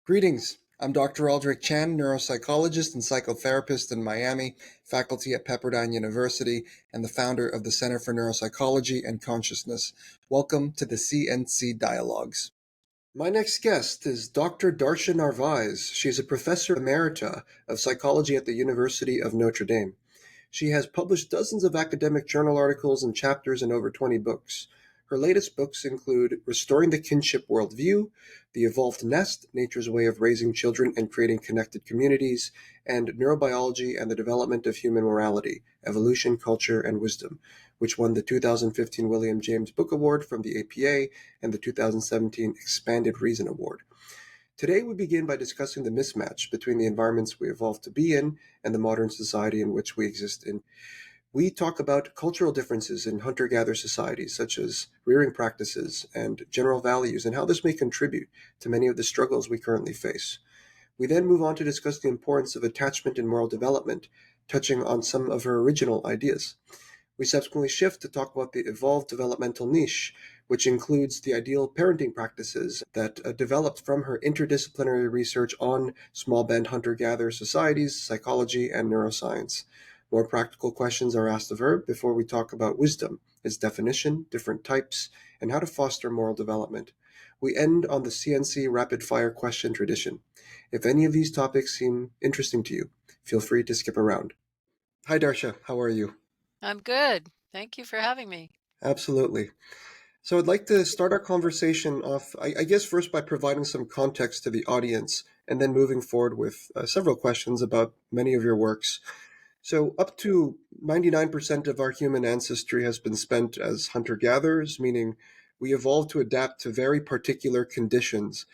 Greetings. I'm dr.chan, neuropsychologist and psychotherapist in Miami, faculty at Pepperdine University, and the founder of the Center for Neuropsychology and Consciousness. Welcome to the CNC Dialogues. My next guest is Dr. Darcia Narvaez. She's a Professor Emerita of Psychology at the University of Notre Dame. She has published dozens of academic journal articles and chapters in over 20 books. Her latest books include Restoring the Kinship Worldview, The Evolved Nest, Nature's Way of Raising Children and Creating Connected Communities, and Neurobiology and the Development of Human Morality, Evolution, Culture, and Wisdom, which won the 2015 William James Book Award from the APA and the 2017 Expanded Reason Award. Today we begin by discussing the mismatch between the environments we evolved to be in and the modern society in which we exist in. We talk about cultural differences in hunter-gatherer societies, such as rearing practices and general values, and how this may contribute to many of the struggles we currently face. We then move on to discuss the importance of attachment in moral development, touching on some of her original ideas. We subsequently shift to talk about the evolved developmental niche, which includes the ideal parenting practices that developed from her interdisciplinary research on small band hunter-gatherer societies, psychology, and neuroscience. More practical questions are asked of her before we talk about wisdom, its definition, different types, and how to foster moral development. We end on the CNC rapid-fire question tradition. If any of these topics seem interesting to you, feel free to skip around. Hi, Darcia. How are you? I'm good. Thank you for having me. Absolutely. So I'd like to start our conversation off, I guess, first by providing some context to the audience, and then moving forward with several questions about many of your works. So up to 99% of our human ancestry has been spent as hunter-gatherers, meaning we evolved to adapt to very particular conditions.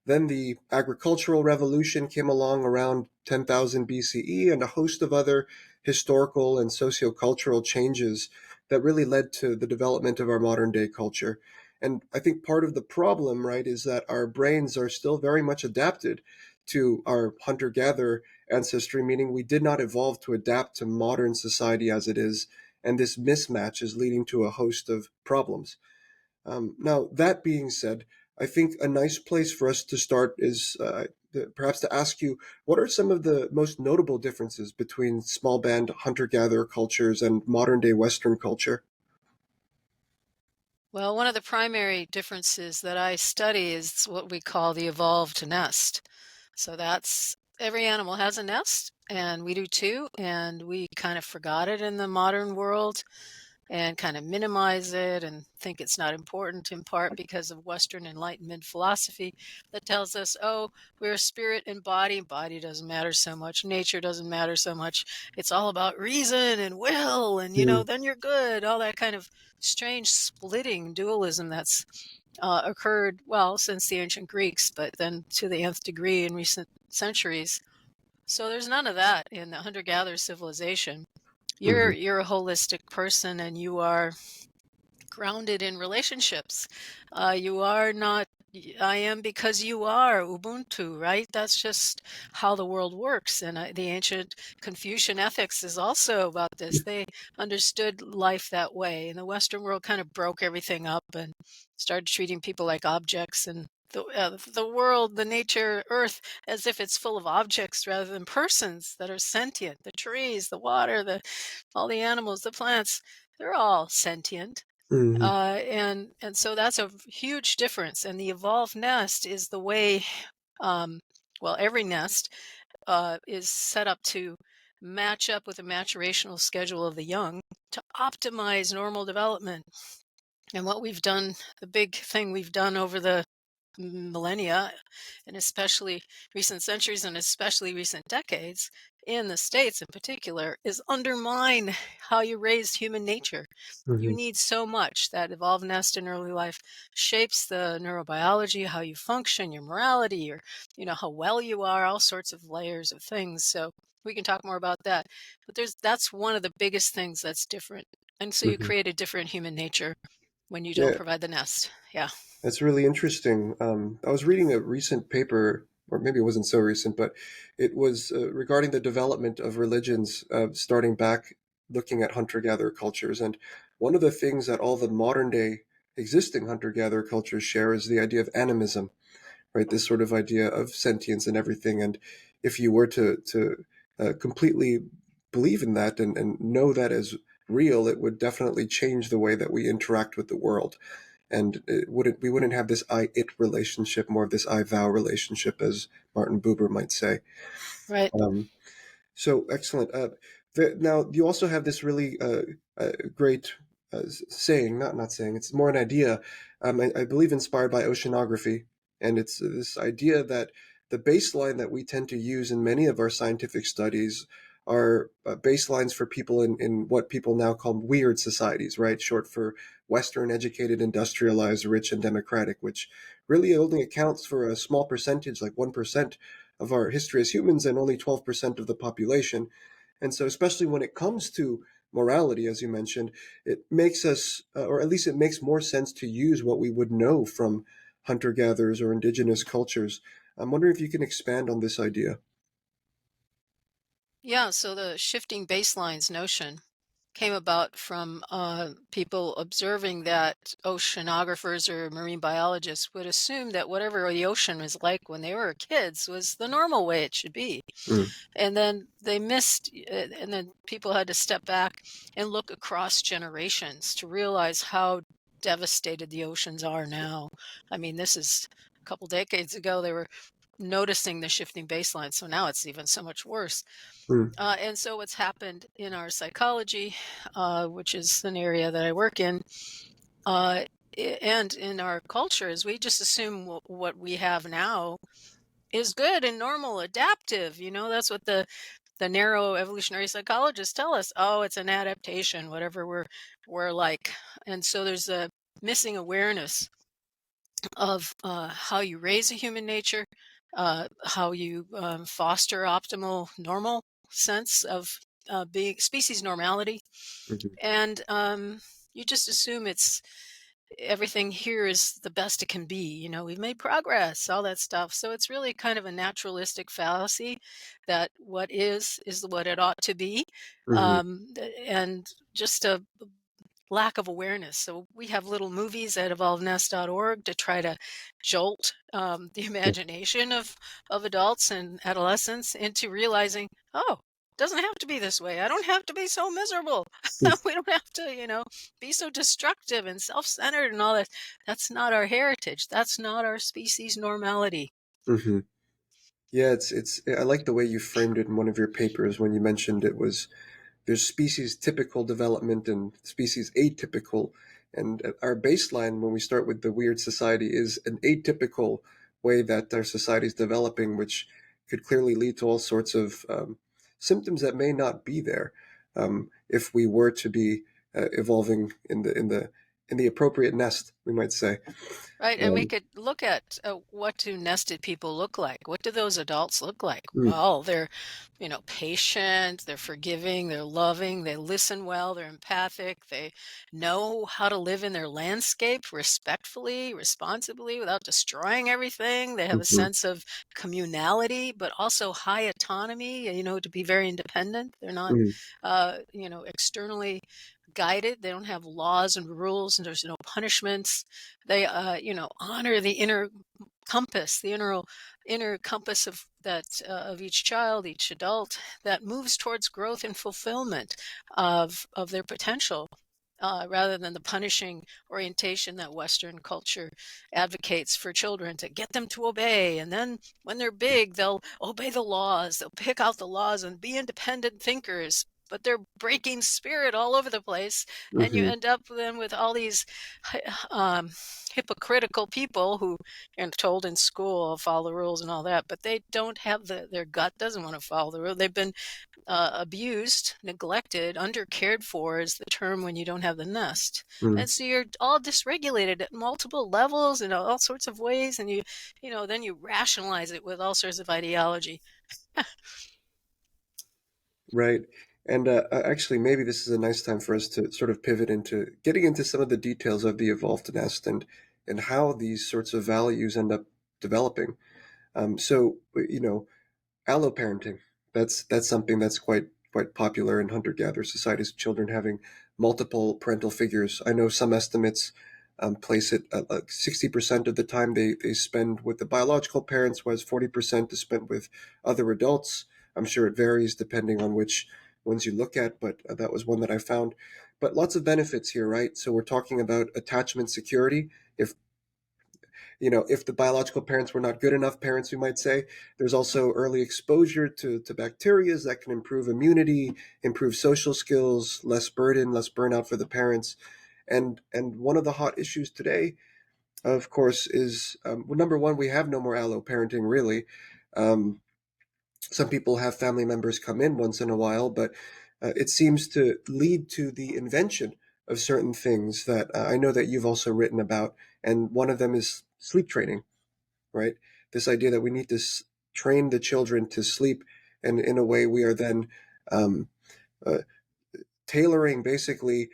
Then the agricultural revolution came along around 10,000 BCE and a host of other historical and sociocultural changes that really led to the development of our modern day culture. And I think part of the problem, right, is that our brains are still very much adapted to our hunter-gatherer ancestry, meaning we did not evolve to adapt to modern society as it is. And this mismatch is leading to a host of problems. Now, that being said, I think a nice place for us to start is perhaps to ask you, what are some of the most notable differences between small band hunter-gatherer cultures and modern-day Western culture? Well, one of the primary differences that I study is what we call the evolved nest. So that's every animal has a nest, and we do too, and we kind of forgot it in the modern world and kind of minimize it and think it's not important, in part because of Western Enlightenment philosophy that tells us, oh, we're spirit and body. Body doesn't matter so much. Nature doesn't matter so much. It's all about reason and will, and, Mm, then you're good. All that kind of strange splitting dualism that's occurred, well, since the ancient Greeks, but then to the nth degree in recent centuries. So there's none of that in the hunter-gatherer civilization. You're mhm. you're a holistic person, and you are grounded in relationships. You are not I am because you are Ubuntu, right? That's just how the world works. And the ancient Confucian ethics is also about this. They understood life that way. And the Western world kind of broke everything up and started treating people like objects, and the world, the nature, Earth, as if it's full of objects rather than persons that are sentient. The trees, the water, all the animals, the plants, they're all sentient. Mhm. And so that's a huge difference. And the evolved nest is the way, well, every nest is set up to match up with the maturational schedule of the young to optimize normal development. And what we've done, the big thing we've done over the millennia, and especially recent centuries and especially recent decades, in the States in particular, is undermine how you raised human nature. You Mhm. need so much. That evolved nest in early life shapes the neurobiology, how you function, your morality, how well you are, all sorts of layers of things. So we can talk more about that. But that's one of the biggest things that's different. And so you Mhm. create a different human nature when you don't Yeah, provide the nest. Yeah. that's really interesting. I was reading a recent paper, or maybe it wasn't so recent, but it was regarding the development of religions, starting back looking at hunter-gatherer cultures. And one of the things that all the modern day existing hunter-gatherer cultures share is the idea of animism, right? This sort of idea of sentience and everything. And if you were to completely believe in that and know that as real, it would definitely change the way that we interact with the world. And we wouldn't have this I-it relationship, more of this I-thou relationship, as Martin Buber might say. Right. Um, so excellent. Now you also have this really great saying, not saying, it's more an idea. I believe inspired by oceanography, and it's this idea that the baseline that we tend to use in many of our scientific studies are baselines for people in what people now call weird societies, right? Short for Western, educated, industrialized, rich, and democratic, which really only accounts for a small percentage, like 1% of our history as humans and only 12% of the population. And so, especially when it comes to morality, as you mentioned, it makes us, or at least it makes more sense to use what we would know from hunter gatherers or indigenous cultures. I'm wondering if you can expand on this idea. Yeah, so the shifting baselines notion came about from people observing that oceanographers or marine biologists would assume that whatever the ocean was like when they were kids was the normal way it should be. Mm, And then they missed, and then people had to step back and look across generations to realize how devastated the oceans are now. I mean, this is a couple decades ago, they were noticing the shifting baseline. So now it's even so much worse. mm, And so what's happened in our psychology, which is an area that I work in, uh, and in our culture, is we just assume what we have now is good and normal, adaptive. That's what the narrow evolutionary psychologists tell us. Oh, it's an adaptation, whatever we're like. And so there's a missing awareness of how you raise a human nature, how you foster optimal, normal sense of being species normality, mhm, and you just assume it's everything here is the best it can be. We've made progress, all that stuff. So it's really kind of a naturalistic fallacy that what is what it ought to be, mhm, and just a lack of awareness. So we have little movies at evolveness.org to try to jolt the imagination of adults and adolescents into realizing, oh, it doesn't have to be this way. I don't have to be so miserable. mm, We don't have to, be so destructive and self-centered and all that. That's not our heritage. That's not our species normality. mhm. Yeah, I like the way you framed it in one of your papers when you mentioned it was there's species typical development and species atypical. And our baseline, when we start with the weird society, is an atypical way that our society is developing, which could clearly lead to all sorts of symptoms that may not be there if we were to be evolving in the appropriate nest, we might say. Right, and we Um, could look at what do nested people look like? What do those adults look like? mm, Well, they're, patient, they're forgiving, they're loving, they listen well, they're empathic, they know how to live in their landscape respectfully, responsibly, without destroying everything. They have a mhm, sense of communality, but also high autonomy, to be very independent. They're not, mm, externally guided. They don't have laws and rules, and there's no punishments. They honor the inner compass, the inner compass of that of each child, each adult, that moves towards growth and fulfillment of their potential, rather than the punishing orientation that Western culture advocates for children, to get them to obey. And then when they're big, they'll obey the laws, they'll pick out the laws and be independent thinkers. But they're breaking spirit all over the place, and you mhm, end up then with all these um, hypocritical people who are told in school follow the rules and all that, but they don't have their gut doesn't want to follow the rule. They've been abused, neglected, under cared for is the term when you don't have the nest. mm. And so you're all dysregulated at multiple levels in all sorts of ways. And then you rationalize it with all sorts of ideology. Right. And actually, maybe this is a nice time for us to sort of pivot into getting into some of the details of the evolved nest and how these sorts of values end up developing. So, alloparenting, that's something that's quite popular in hunter-gatherer societies, children having multiple parental figures. I know some estimates place it at like 60% of the time they spend with the biological parents, whereas 40% is spent with other adults. I'm sure it varies depending on which ones you look at, but that was one that I found. But lots of benefits here, right? So we're talking about attachment security. If if the biological parents were not good enough parents, we might say, there's also early exposure to bacteria that can improve immunity, improve social skills, less burden, less burnout for the parents. And one of the hot issues today, of course, is well, number one, we have no more alloparenting, really. Um, some people have family members come in once in a while, but it seems to lead to the invention of certain things that I know that you've also written about. And one of them is sleep training, right? This idea that we need to train the children to sleep, and in a way, we are then um, uh, tailoring basically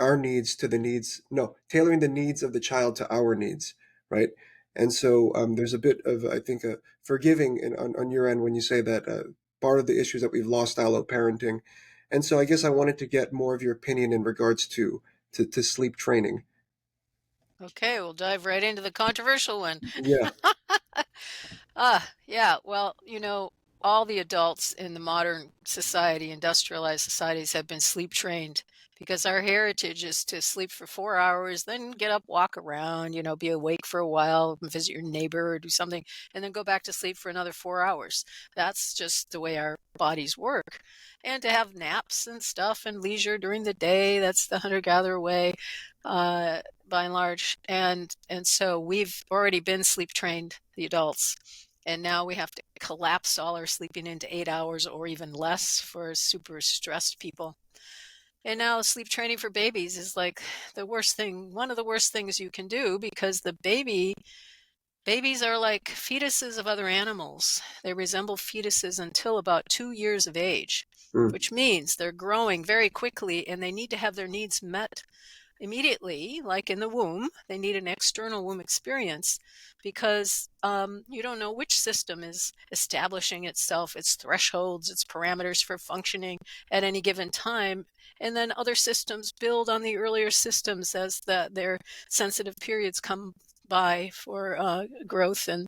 our needs to the needs, no, tailoring the needs of the child to our needs, right? And so there's a bit of, I think, a forgiving on your end when you say that part of the issues that we've lost allo parenting. And so I guess I wanted to get more of your opinion in regards to sleep training. Okay, we'll dive right into the controversial one. Yeah. Yeah. Well, all the adults in the modern society, industrialized societies, have been sleep trained because our heritage is to sleep for 4 hours, then get up, walk around, be awake for a while, visit your neighbor or do something, and then go back to sleep for another 4 hours. That's just the way our bodies work. And to have naps and stuff and leisure during the day, that's the hunter-gatherer way. By and large. And so we've already been sleep trained, the adults, and now we have to collapse all our sleeping into 8 hours or even less for super stressed people. And now sleep training for babies is like the worst thing, one of the worst things you can do, because babies are like fetuses of other animals. They resemble fetuses until about 2 years of age, Mm, which means they're growing very quickly and they need to have their needs met immediately, like in the womb. They need an external womb experience because you don't know which system is establishing itself, its thresholds, its parameters for functioning at any given time. And then other systems build on the earlier systems as their sensitive periods come by for growth and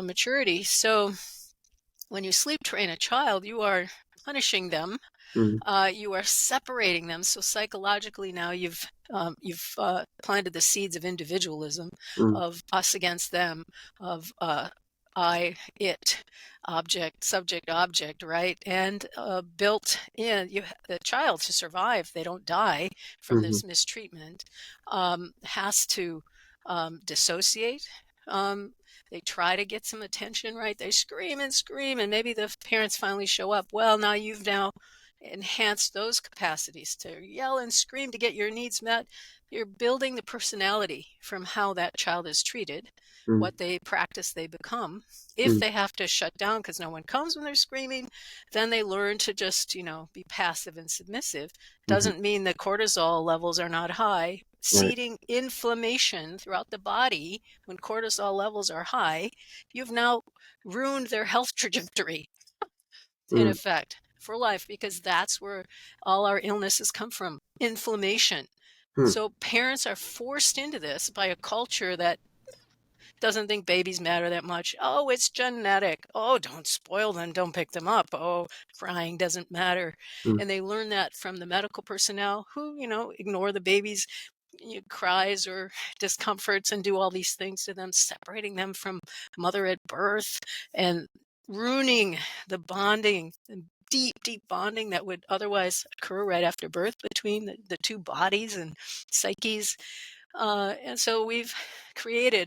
maturity. So when you sleep train a child, you are punishing them, mm, you are separating them. So psychologically now you've planted the seeds of individualism, mm, of us against them, of I, it, object, subject, object, right? And built in the child, to survive, they don't die from mm, this mistreatment, has to dissociate. They try to get some attention, right? They scream and scream, and maybe the parents finally show up. Well, now you've enhance those capacities to yell and scream to get your needs met. You're building the personality from how that child is treated, mm, what they practice, they become. If mm, they have to shut down because no one comes when they're screaming, then they learn to just, be passive and submissive. mm, Doesn't mean the cortisol levels are not high. right. Seeding inflammation throughout the body when cortisol levels are high, you've now ruined their health trajectory, in Mm, effect, for life, because that's where all our illnesses come from, inflammation. mm, So parents are forced into this by a culture that doesn't think babies matter that much. Oh, it's genetic. Oh, don't spoil them. Don't pick them up. Oh, crying doesn't matter. mm, And they learn that from the medical personnel who, ignore the baby's cries or discomforts and do all these things to them, separating them from mother at birth and ruining the bonding, deep, deep bonding that would otherwise occur right after birth between the two bodies and psyches. And so we're creating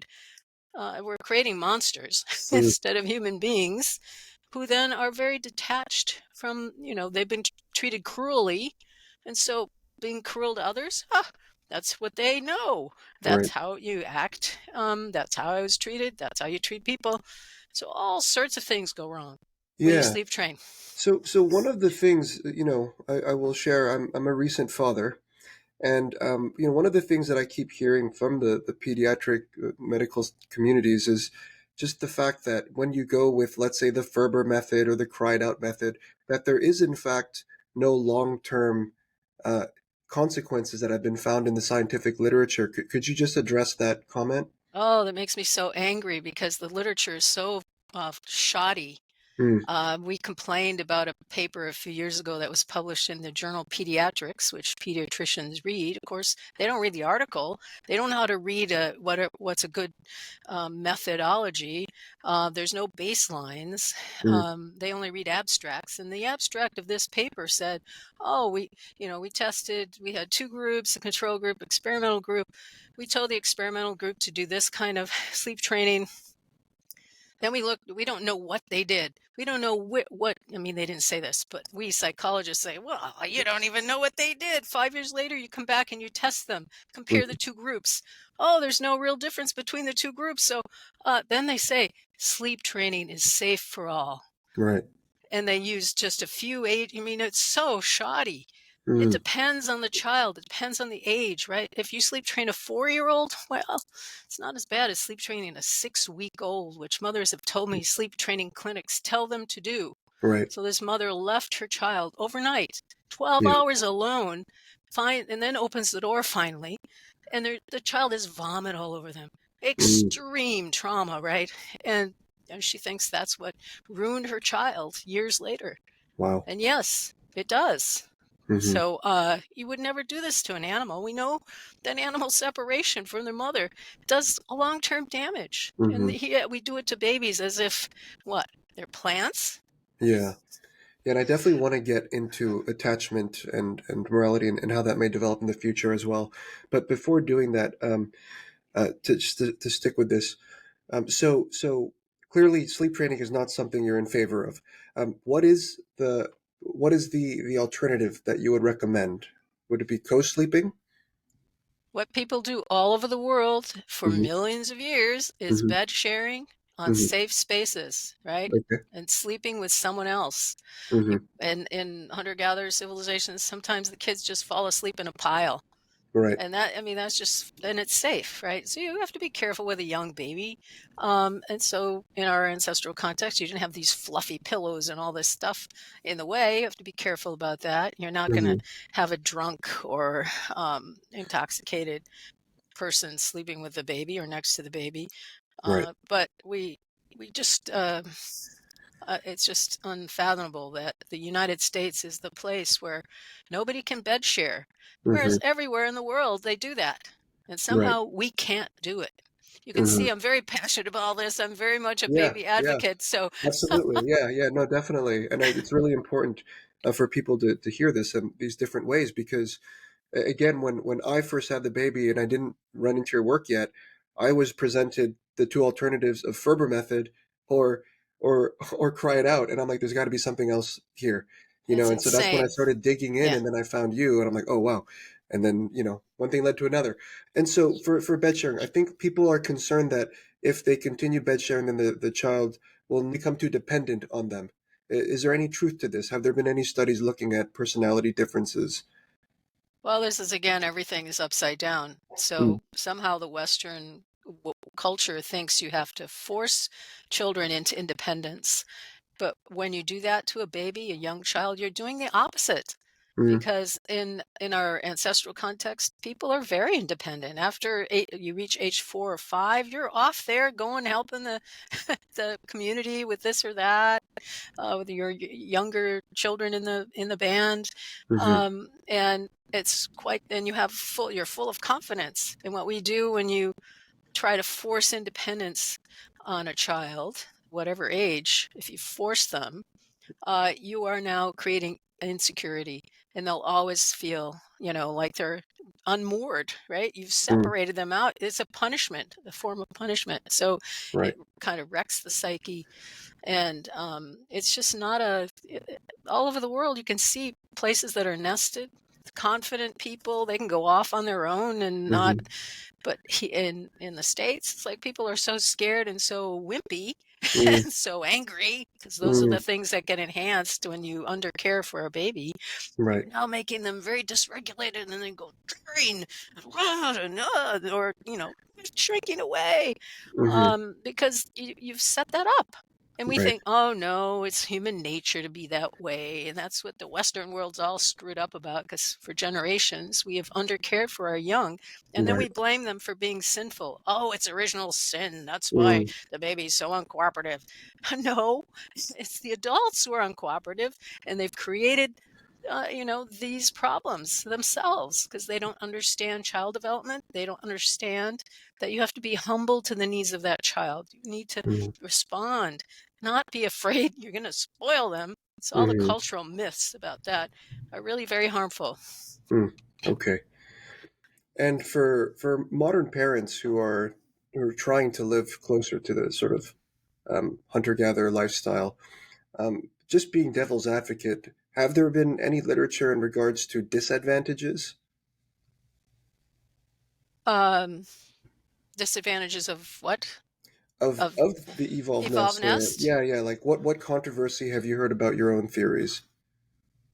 monsters mm, instead of human beings, who then are very detached from, they've been treated cruelly. And so being cruel to others, that's what they know. right. That's how you act. That's how I was treated. That's how you treat people. So all sorts of things go wrong when you Yeah. sleep train. So one of the things, I will share. I'm a recent father, and one of the things that I keep hearing from the pediatric medical communities is just the fact that when you go with, let's say, the Ferber method or the cried out method, that there is in fact no long term consequences that have been found in the scientific literature. Could you just address that comment? Oh, that makes me so angry because the literature is so shoddy. Mm, We complained about a paper a few years ago that was published in the journal Pediatrics, which pediatricians read. Of course, they don't read the article. They don't know how to read what's a good methodology. There's no baselines. mm, They only read abstracts. And the abstract of this paper said, "Oh, we tested. We had two groups: a control group, experimental group. We told the experimental group to do this kind of sleep training." Then we don't know what they did. We don't know what, I mean, they didn't say this, but we psychologists say, well, you don't even know what they did. 5 years later, you come back and you test them, compare the mm, two groups. Oh, there's no real difference between the two groups. So then they say sleep training is safe for all. right. And they use just a few age. I mean, it's so shoddy. It Mm, depends on the child. It depends on the age, right? If you sleep train a 4-year-old, well, it's not as bad as sleep training a 6-week-old, which mothers have told me sleep training clinics tell them to do. right. So this mother left her child overnight, 12 Yeah. hours alone, and then opens the door finally, and the child has vomit all over them. Mm, Extreme trauma, right? And she thinks that's what ruined her child years later. wow. And yes, it does. Hmm. So you would never do this to an animal. We know that animal separation from their mother does long-term damage. And Hmm. we do it to babies as if, what, they're plants? Yeah. Yeah, and I definitely want to get into attachment and morality and how that may develop in the future as well. But before doing that, to stick with this, so clearly sleep training is not something you're in favor of. What is the alternative that you would recommend? Would it be co-sleeping? What people do all over the world for Hmm. millions of years is Hmm. bed sharing on Hmm. safe spaces, right? Okay. And sleeping with someone else. Hmm. And in hunter-gatherer civilizations, sometimes the kids just fall asleep in a pile. Right. And that, I mean, that's just, and it's safe, right? So you have to be careful with a young baby. And so in our ancestral context, you didn't have these fluffy pillows and all this stuff in the way. You have to be careful about that. You're not going to Hmm. have a drunk or intoxicated person sleeping with the baby or next to the baby. Right. But we just, it's just unfathomable that the United States is the place where nobody can bed share, Hmm. whereas everywhere in the world they do that. And Right. somehow we can't do it. You can Hmm. see I'm very passionate about all this. I'm very much a Yeah. baby Yeah. advocate. So, Absolutely. Yeah. Yeah. No, definitely. And it's really important for people to hear this in these different ways because again, when I first had the baby and I didn't run into your work yet, I was presented the two alternatives of Ferber method or or cry it out, and I'm like, there's got to be something else here, it's and so that's when I insane. started digging in, Yeah. and then I found you, and I'm like, oh wow, and then one thing led to another, and so for bed sharing, I think people are concerned that if they continue bed sharing, then the child will become too dependent on them. Is there any truth to this? Have there been any studies looking at personality differences? Well, this is again, everything is upside down. Mm, So somehow the Western culture thinks you have to force children into independence. But when you do that to a baby, a young child, you're doing the opposite. mm, Because in our ancestral context, people are very independent. After you reach age 4 or 5, you're off there going helping the the community with this or that, with your younger children in the band, mm-hmm, and it's quite. And you're full of confidence. And what we do when you try to force independence on a child, whatever age, if you force them, you are now creating insecurity, and they'll always feel, like they're unmoored, right? You've mm, separated them out. It's a punishment, a form of punishment. So right. it kind of wrecks the psyche. And it's just not all over the world, you can see places that are nested, confident people, they can go off on their own and not, Mm-hmm, but in the States, it's like people are so scared and so wimpy mm, and so angry because those are mm, the things that get enhanced when you undercare for a baby. right. You're now making them very dysregulated and then go green or shrinking away Mm-hmm, because you've set that up. And we Right. think, oh no, it's human nature to be that way. And that's what the Western world's all screwed up about, because for generations we have undercared for our young. And then we Right. blame them for being sinful. Oh, it's original sin. That's why Mm, the baby's so uncooperative. No, it's the adults who are uncooperative, and they've created these problems themselves because they don't understand child development. They don't understand that you have to be humble to the needs of that child. You need to mm, respond, not be afraid you're going to spoil them. It's all the mhm, cultural myths about that are really very harmful. mm. Okay. And for modern parents who are trying to live closer to the sort of hunter-gatherer lifestyle, just being devil's advocate, have there been any literature in regards to disadvantages Um, Disadvantages of what? Of of the evolvedness? evolved Or nest? yeah, yeah, like what controversy have you heard about your own theories?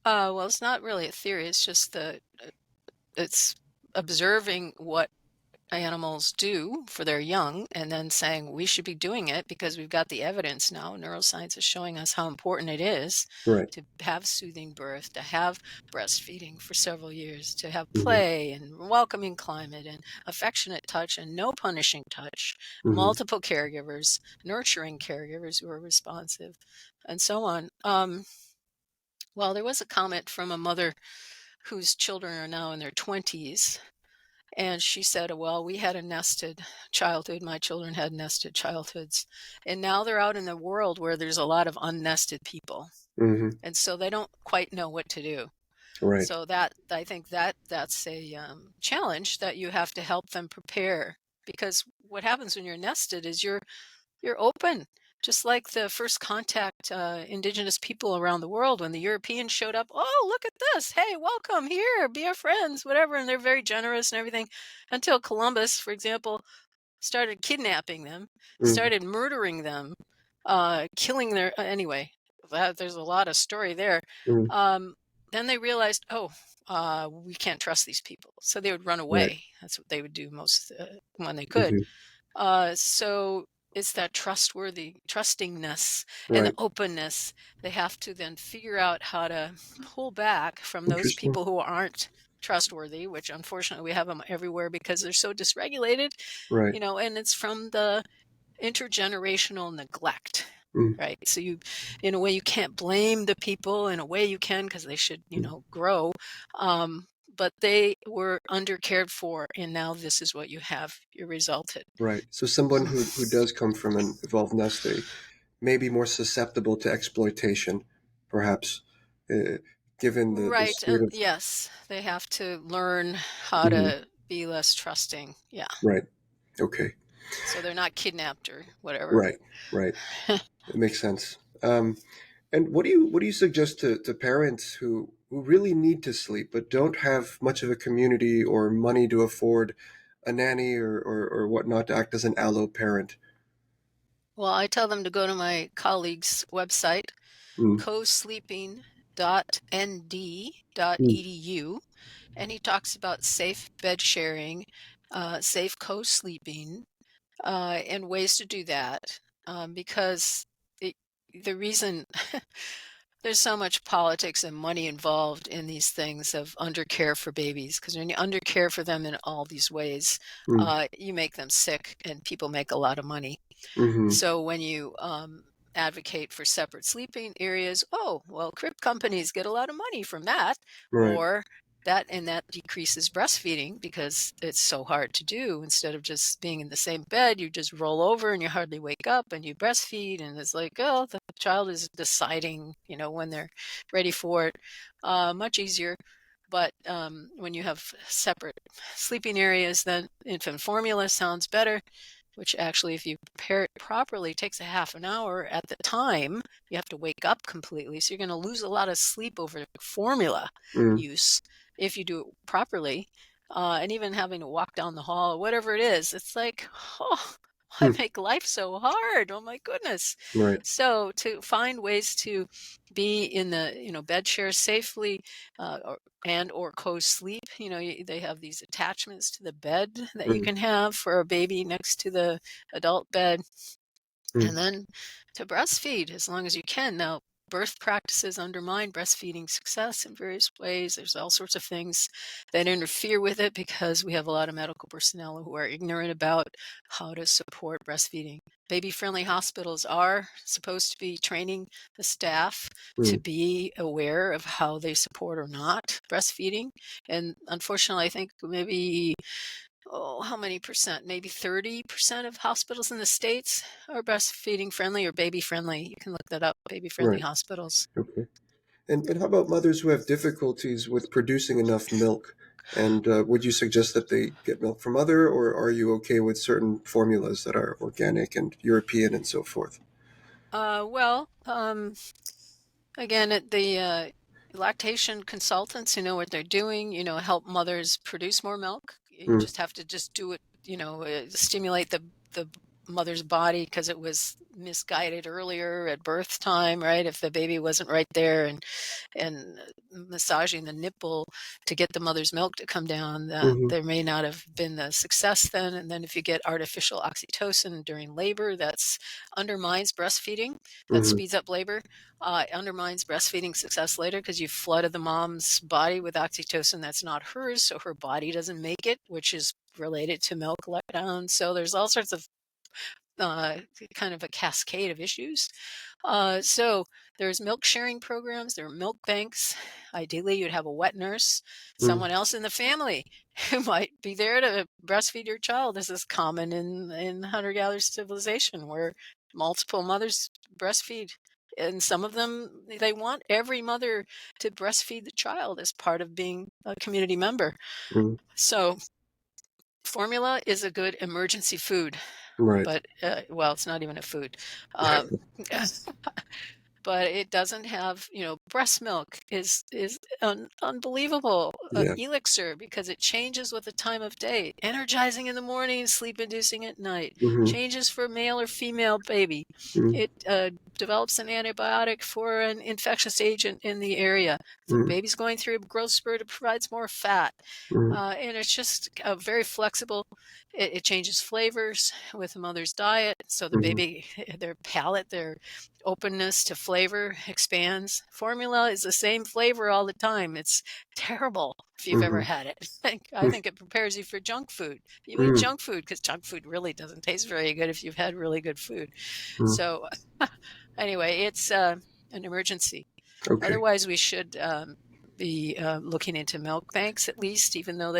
Well, it's not really a theory. It's just it's observing what animals do for their young and then saying we should be doing it because we've got the evidence now. Neuroscience is showing us how important it is Right. to have soothing birth, to have breastfeeding for several years, to have Hmm. play and welcoming climate and affectionate touch and no punishing touch, Hmm. multiple caregivers, nurturing caregivers who are responsive, and so on. Well, there was a comment from a mother whose children are now in their 20s, and she said, well, we had a nested childhood. My children had nested childhoods. And now they're out in the world where there's a lot of unnested people. Hmm. And so they don't quite know what to do. Right. So I think that's a challenge that you have to help them prepare. Because what happens when you're nested is you're open. Just like the first contact indigenous people around the world, when the Europeans showed up, oh, look at this. Hey, welcome here, be our friends, whatever. And they're very generous and everything, until Columbus, for example, started kidnapping them, Hmm. started murdering them, killing anyway, there's a lot of story there. Hmm. Um, then they realized, oh, we can't trust these people. So they would run Right. away. That's what they would do most when they could. Hmm. So it's that trustingness and the Right. openness. They have to then figure out how to pull back from those Interesting. people who aren't trustworthy, which unfortunately we have them everywhere because they're so dysregulated, Right. and it's from the intergenerational neglect. Mm. Right. So in a way, you can't blame the people. In a way, you can, because they should, Mm. grow. But they were undercared for, and now this is what you have. You resulted. Right. So someone who does come from an evolved nest, they may be more susceptible to exploitation, perhaps, uh, given the Right. state of. Yes, they have to learn how Mhm. to be less trusting. Yeah. Right. Okay. So they're not kidnapped or whatever. Right. Right. It makes sense. And what do you suggest to parents who really need to sleep but don't have much of a community or money to afford a nanny or whatnot to act as an allo parent? Well, I tell them to go to my colleague's website, Mm. Mm. co-sleeping.nd.edu, and he talks about safe bed sharing, safe co-sleeping, and ways to do that. Because it, the reason there's so much politics and money involved in these things of undercare for babies, because when you undercare for them in all these ways, Mm. you make them sick, and people make a lot of money. Hmm. So when you advocate for separate sleeping areas, oh, well, crib companies get a lot of money from that, Right. or that decreases breastfeeding because it's so hard to do. Instead of just being in the same bed, you just roll over and you hardly wake up and you breastfeed, and it's like, oh, the child is deciding, when they're ready for it. Much easier. But when you have separate sleeping areas, then infant formula sounds better, which actually, if you prepare it properly, takes a half an hour at the time. You have to wake up completely. So you're going to lose a lot of sleep over formula Mm. use if you do it properly. And even having to walk down the hall, whatever it is, it's like, oh, I Hmm. make life so hard. Oh my goodness. Right. So to find ways to be in the, bed share safely, or co-sleep. They have these attachments to the bed that you Mm. can have for a baby next to the adult bed. and then to breastfeed as long as you can. Now, birth practices undermine breastfeeding success in various ways. There's all sorts of things that interfere with it because we have a lot of medical personnel who are ignorant about how to support breastfeeding. Baby-friendly hospitals are supposed to be training the staff to be aware of how they support or not breastfeeding. And unfortunately, I think maybe how many percent? Maybe 30% of hospitals in the States are breastfeeding friendly or baby friendly. You can look that up, baby friendly Right. hospitals. Okay. And how about mothers who have difficulties with producing enough milk? And would you suggest that they get milk from other, or are you okay with certain formulas that are organic and European and so forth? Well, again, the lactation consultants who know what they're doing, help mothers produce more milk. You Mm, just have to just do it, stimulate the mother's body because it was misguided earlier at birth time, right? If the baby wasn't right there and massaging the nipple to get the mother's milk to come down, hmm there may not have been the success then. And then if you get artificial oxytocin during labor, that's undermines breastfeeding, that hmm speeds up labor, undermines breastfeeding success later because you flooded the mom's body with oxytocin that's not hers, so her body doesn't make it, which is related to milk letdown. So there's all sorts of uh, kind of a cascade of issues. So there's milk sharing programs, there are milk banks. Ideally, you'd have a wet nurse, mm, someone else in the family who might be there to breastfeed your child. This is common in hunter-gatherer civilization where multiple mothers breastfeed. And some of them, they want every mother to breastfeed the child as part of being a community member. mm, So formula is a good emergency food, right. but well, it's not even a food. Um, but it doesn't have, breast milk is an unbelievable Yeah. elixir because it changes with the time of day, energizing in the morning, sleep inducing at night, hmm changes for male or female baby. mm It develops an antibiotic for an infectious agent in the area. If the mm baby's going through a growth spurt, it provides more fat. mm And it's just very flexible. It changes flavors with the mother's diet. So the hmm baby, their palate, their openness to flavor expands. Formula is the same flavor all the time. It's terrible if you've ever hmm had it. I think it prepares you for junk food. You eat mm junk food because junk food really doesn't taste very good if you've had really good food. mm So anyway, it's an emergency. Okay. Otherwise, we should be looking into milk banks at least, even though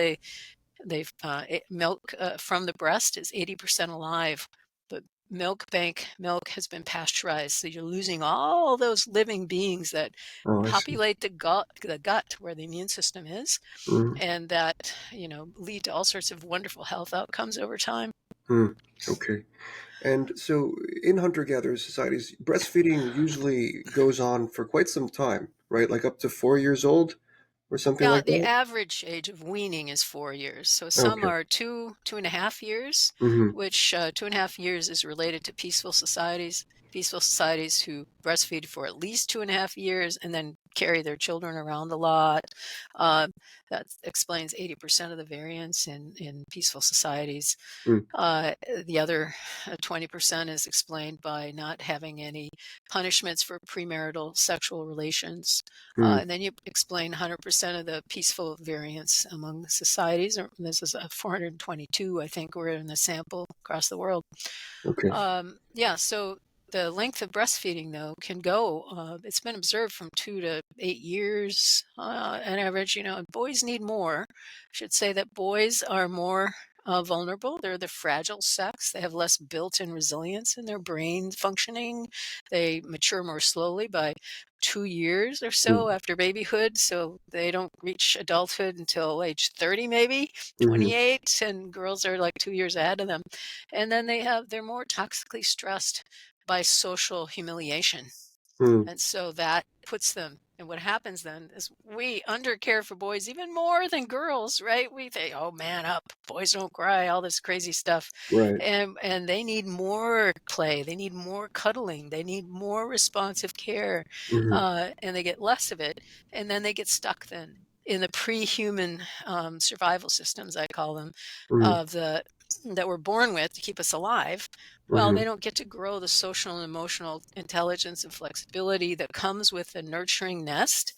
milk from the breast is 80% alive. But milk bank milk has been pasteurized, so you're losing all those living beings that Oh, I see. populate the gut where the immune system is, mm and that lead to all sorts of wonderful health outcomes over time. mm Okay. And so in hunter-gatherer societies, breastfeeding usually goes on for quite some time, right? Like up to 4 years old or something Yeah, like the that? average age of weaning is 4 years. So some Okay. are 2.5 years, hmm which 2.5 years is related to peaceful societies. Peaceful societies who breastfeed for at least 2.5 years and then carry their children around a lot. Uh, that explains 80% of the variance in peaceful societies. mm Uh, the other 20% is explained by not having any punishments for premarital sexual relations. mm And then you explain 100% of the peaceful variance among societies. This is 422, I think, were in the sample across the world. Okay. Yeah, so the length of breastfeeding, though, can go, it's been observed from 2 to 8 years on average. Boys need more. I should say that boys are more vulnerable. They're the fragile sex. They have less built-in resilience in their brain functioning. They mature more slowly by 2 years or so mm after babyhood. So they don't reach adulthood until age 30, maybe hmm 28, and girls are like 2 years ahead of them. And then they're more toxically stressed by social humiliation. mm And so that puts them, and what happens then is we undercare for boys even more than girls, right? We think, oh, man up, boys don't cry, all this crazy stuff. Right. And they need more play, they need more cuddling, they need more responsive care, hmm and they get less of it. And then they get stuck then in the pre-human survival systems, I call them, mm of the that we're born with to keep us alive, well, they don't get to grow the social and emotional intelligence and flexibility that comes with a nurturing nest,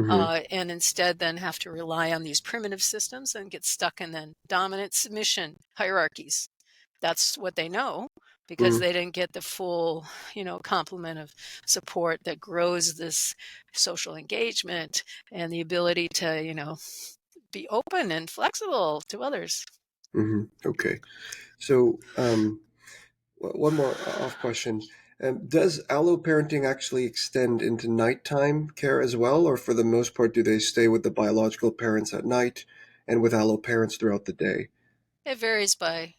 and instead then have to rely on these primitive systems and get stuck in then dominant submission hierarchies. That's what they know, because they didn't get the full, complement of support that grows this social engagement and the ability to, be open and flexible to others. Okay. So, one more off question. Does alloparenting actually extend into nighttime care as well, or for the most part, do they stay with the biological parents at night and with allo parents throughout the day? It varies by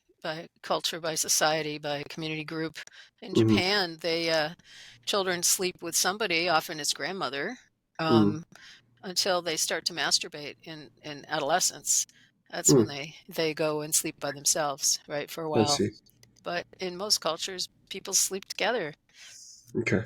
culture, by society, by community group. In Mm-hmm. Japan, children sleep with somebody, often it's grandmother, Mm-hmm. until they start to masturbate in adolescence. That's when Mm, they go and sleep by themselves, right, for a I while. see. But in most cultures, people sleep together. Okay.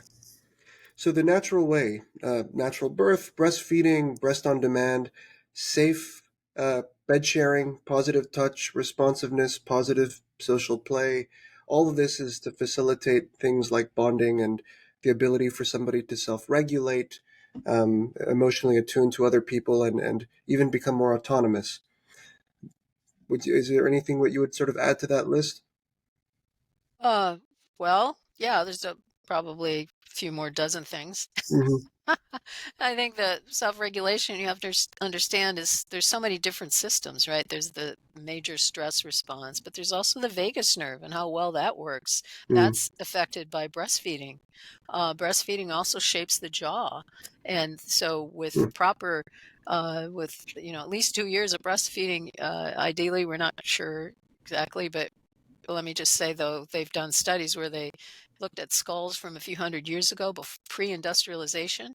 So the natural way, natural birth, breastfeeding, breast on demand, safe bed sharing, positive touch, responsiveness, positive social play, all of this is to facilitate things like bonding and the ability for somebody to self-regulate, emotionally attune to other people, and even become more autonomous. Is there anything what you would sort of add to that list? Uh, well, yeah, there's probably a few more dozen things. Mm-hmm. I think that self-regulation you have to understand is there's so many different systems, right? There's the major stress response, but there's also the vagus nerve and how well that works. Mm, That's affected by breastfeeding. Breastfeeding also shapes the jaw, and so with mm, proper, with at least 2 years of breastfeeding, ideally, we're not sure exactly, but let me just say, though, they've done studies where they looked at skulls from a few hundred years ago, pre-industrialization,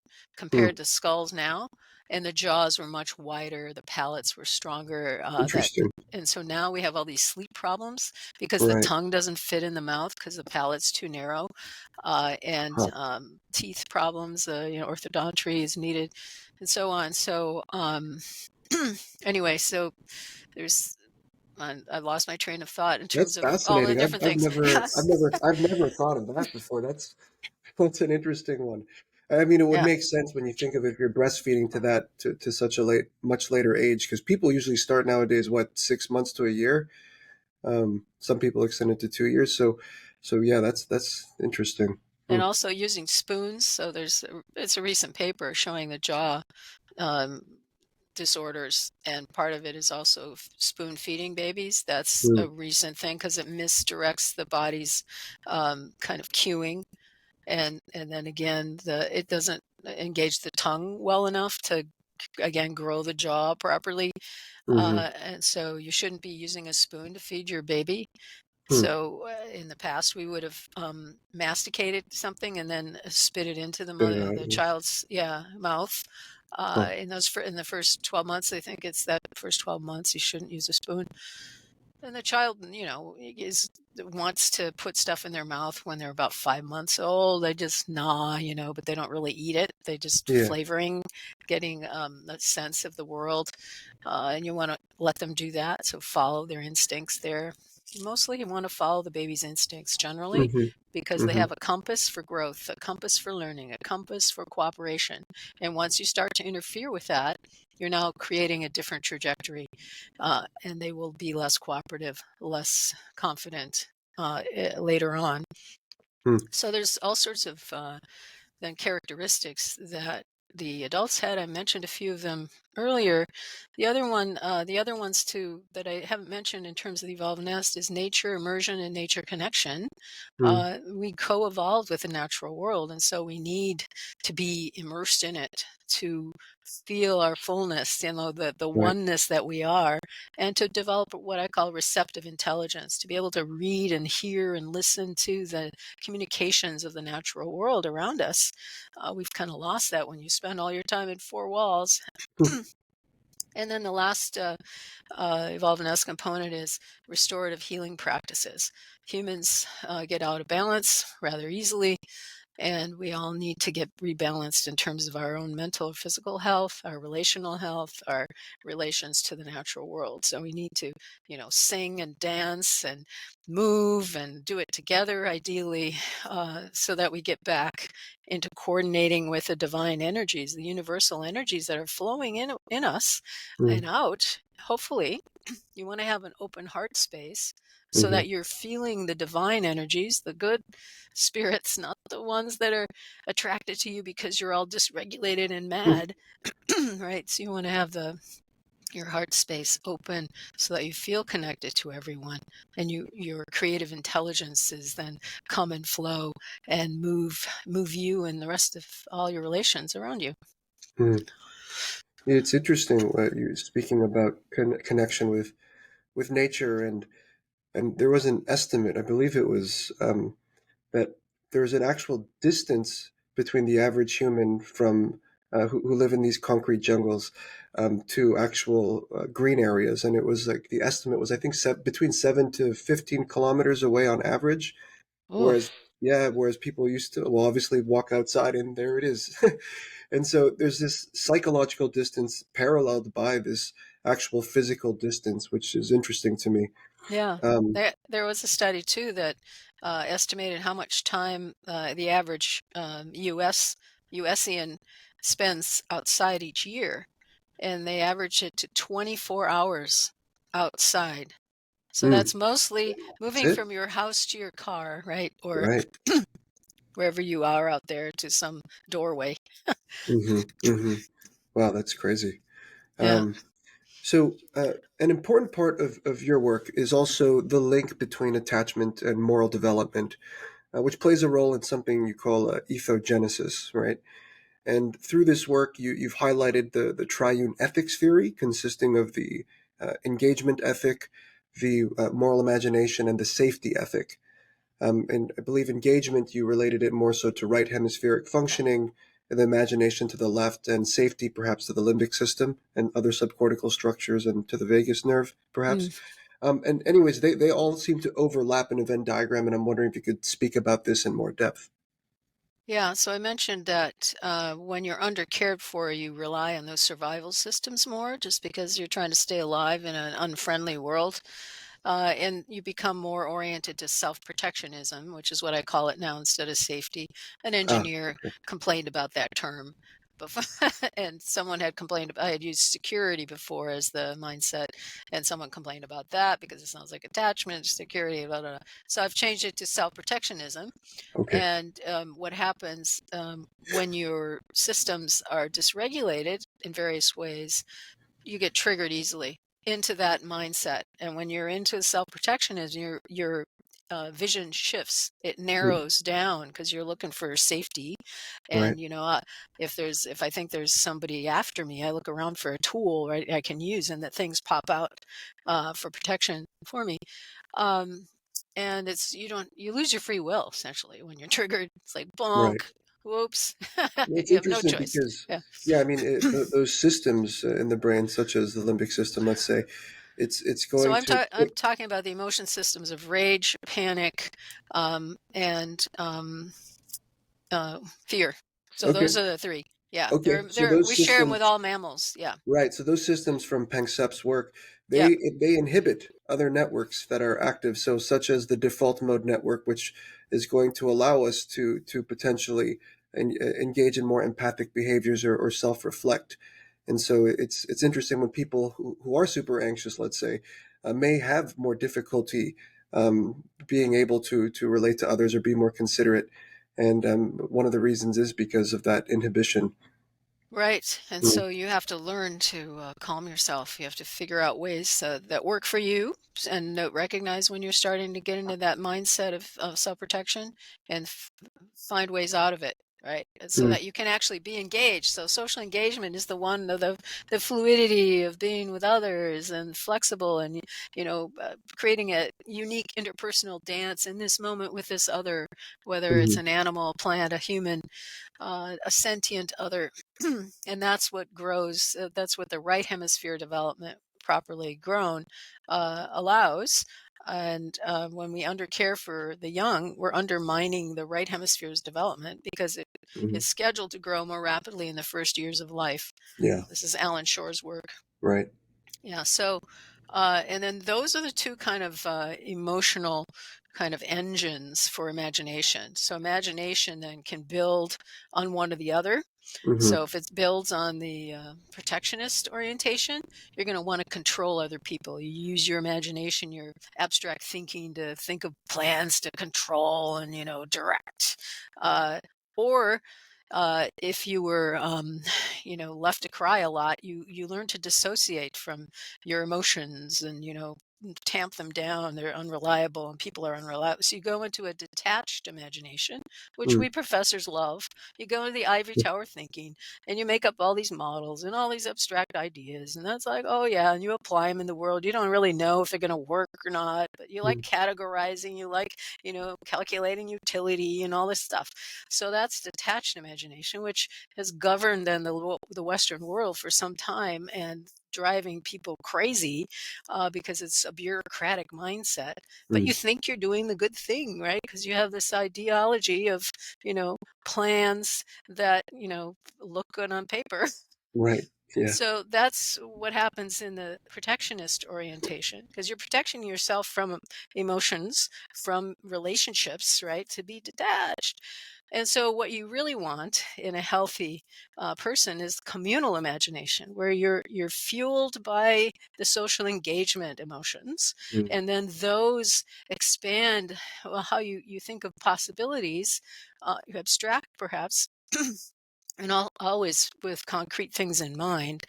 mm. compared to skulls now, and the jaws were much wider, the palates were stronger. Interesting. And so now we have all these sleep problems because the Right. tongue doesn't fit in the mouth because the palate's too narrow, and Huh. teeth problems. Orthodontry is needed, and so on. So anyway, so there's I lost my train of thought in That's terms of all the fascinating. different things. I've never thought of that before. That's an interesting one. I mean, it would Yeah. make sense when you think of if you're breastfeeding to such a much later age, because people usually start nowadays, what, 6 months to a year? Some people extend it to 2 years. So yeah, that's interesting. Hmm. And also using spoons. So it's a recent paper showing the jaw um, disorders, and part of it is also spoon feeding babies. That's Hmm. a recent thing because it misdirects the body's kind of cueing, and then again, it doesn't engage the tongue well enough to again grow the jaw properly. Hmm. And so you shouldn't be using a spoon to feed your baby. Hmm. So in the past, we would have masticated something and then spit it into Spit it out. the Yeah. child's mouth. Huh. In the first 12 months, I think it's that first 12 months you shouldn't use a spoon. And the child, wants to put stuff in their mouth when they're about 5 months old. They just gnaw, but they don't really eat it. They just Yeah. flavoring, getting a sense of the world, and you want to let them do that. So follow their instincts there. Mostly, you want to follow the baby's instincts generally, Hmm. because they Hmm. have a compass for growth, a compass for learning, a compass for cooperation. And once you start to interfere with that, you're now creating a different trajectory, and they will be less cooperative, less confident later on. Hmm. So there's all sorts of then characteristics that the adults had. I mentioned a few of them earlier. The other ones too that I haven't mentioned in terms of the evolved nest is nature immersion and nature connection. Hmm. We co-evolved with the natural world, and so we need to be immersed in it to feel our fullness, the Right. oneness that we are, and to develop what I call receptive intelligence, to be able to read and hear and listen to the communications of the natural world around us. We've kind of lost that when you spend all your time in four walls. Hmm. And then the last evolved nest component is restorative healing practices. Humans get out of balance rather easily. And we all need to get rebalanced in terms of our own mental or physical health, our relational health, our relations to the natural world. So we need to, sing and dance and move and do it together, ideally, so that we get back into coordinating with the divine energies, the universal energies that are flowing in us and Mm, out. Hopefully, you want to have an open heart space so mhm, that you're feeling the divine energies, the good spirits, not the ones that are attracted to you because you're all dysregulated and mm, mad, right? So you want to have your heart space open so that you feel connected to everyone, and your creative intelligences then come and flow and move you and the rest of all your relations around you. mm. Yeah, it's interesting what you're speaking about connection with nature, and there was an estimate, I believe it was that there's an actual distance between the average human from who live in these concrete jungles to actual green areas, and it was like the estimate was I think between 7 to 15 kilometers away on average. Oh, Whereas yeah, whereas people used to well obviously walk outside and there it is. And so there's this psychological distance paralleled by this actual physical distance, which is interesting to me. yeah. Um, There was a study too that estimated how much time the average USian spends outside each year, and they averaged it to 24 hours outside. So hmm, that's mostly that's moving it, from your house to your car, right? Or right? wherever you are out there to some doorway. Hmm, hmm. Wow, that's crazy. Yeah. Um, so, an important part of your work is also the link between attachment and moral development, which plays a role in something you call ethogenesis, right? And through this work, you've highlighted the triune ethics theory, consisting of the engagement ethic, the moral imagination, and the safety ethic. And I believe engagement, you related it more so to right hemispheric functioning, and the imagination to the left, and safety perhaps to the limbic system and other subcortical structures and to the vagus nerve, perhaps. Mm. And anyways, they all seem to overlap in a Venn diagram, and I'm wondering if you could speak about this in more depth. Yeah, so I mentioned that when you're under cared for, you rely on those survival systems more just because you're trying to stay alive in an unfriendly world. And you become more oriented to self-protectionism, which is what I call it now instead of safety. An Ah, engineer okay. complained about that term before, and someone had complained. I had used security before as the mindset, and someone complained about that because it sounds like attachment, security, blah, blah, blah. So I've changed it to self-protectionism. Okay. And what happens when your systems are dysregulated in various ways, you get triggered easily into that mindset. And when you're into self-protectionism, your vision shifts. It Mm, narrows down because you're looking for safety. right. And if I think there's somebody after me, I look around for a tool, right, I can use, and that things pop out for protection for me. Um, and you lose your free will essentially when you're triggered. It's like Right. bonk, whoops, Well, it's you have no interesting choice. because, Yeah. yeah, I mean, those systems in the brain, such as the limbic system, let's say, it's So going to. I'm talking about the emotion systems of rage, panic, and fear. So Okay, those are the three. Yeah, okay. So we those share them with systems, all mammals. Yeah, right? So those systems from Panksepp's work, yeah, they inhibit other networks that are active. So such as the default mode network, which is going to allow us to potentially engage in more empathic behaviors or self reflect. And so it's interesting when people who are super anxious, let's say, may have more difficulty being able to relate to others or be more considerate. And one of the reasons is because of that inhibition. right. And Mm, so you have to learn to calm yourself. You have to figure out ways that work for you, and recognize when you're starting to get into that mindset of self protection, and find ways out of it, right? And so mm, that you can actually be engaged. So social engagement is the one of the fluidity of being with others and flexible, and creating a unique interpersonal dance in this moment with this other, whether it's mhm, an animal, a plant, a human, a sentient other. And that's what grows. That's what the right hemisphere development properly grown allows. And when we undercare for the young, we're undermining the right hemisphere's development because it Hmm. is scheduled to grow more rapidly in the first years of life. Yeah. This is Alan Shore's work. Right. Yeah. So, and then those are the two kind of emotional kind of engines for imagination. So imagination then can build on one or the other. Hmm. So if it builds on the protectionist orientation, you're going to want to control other people. You use your imagination, your abstract thinking to think of plans to control and, direct. Or if you were, left to cry a lot, you learn to dissociate from your emotions and, tamp them down. They're unreliable and people are unreliable. So you go into a detached imagination, which Mm. we professors love. You go into the ivory tower thinking and you make up all these models and all these abstract ideas. And that's like, oh, yeah. And you apply them in the world. You don't really know if they're going to work or not, but you like Mm. categorizing, you like, calculating utility and all this stuff. So that's detached imagination, which has governed then the Western world for some time and driving people crazy because it's a bureaucratic mindset. But you Mm. think you're doing the good thing, right? Because you have this ideology of, plans that, look good on paper. Right. Yeah. So that's what happens in the protectionist orientation, because you're protecting yourself from emotions, from relationships, right? To be detached. And so, what you really want in a healthy person is communal imagination, where you're fueled by the social engagement emotions, Mm. and then those expand how you think of possibilities. You abstract, perhaps, and always with concrete things in mind.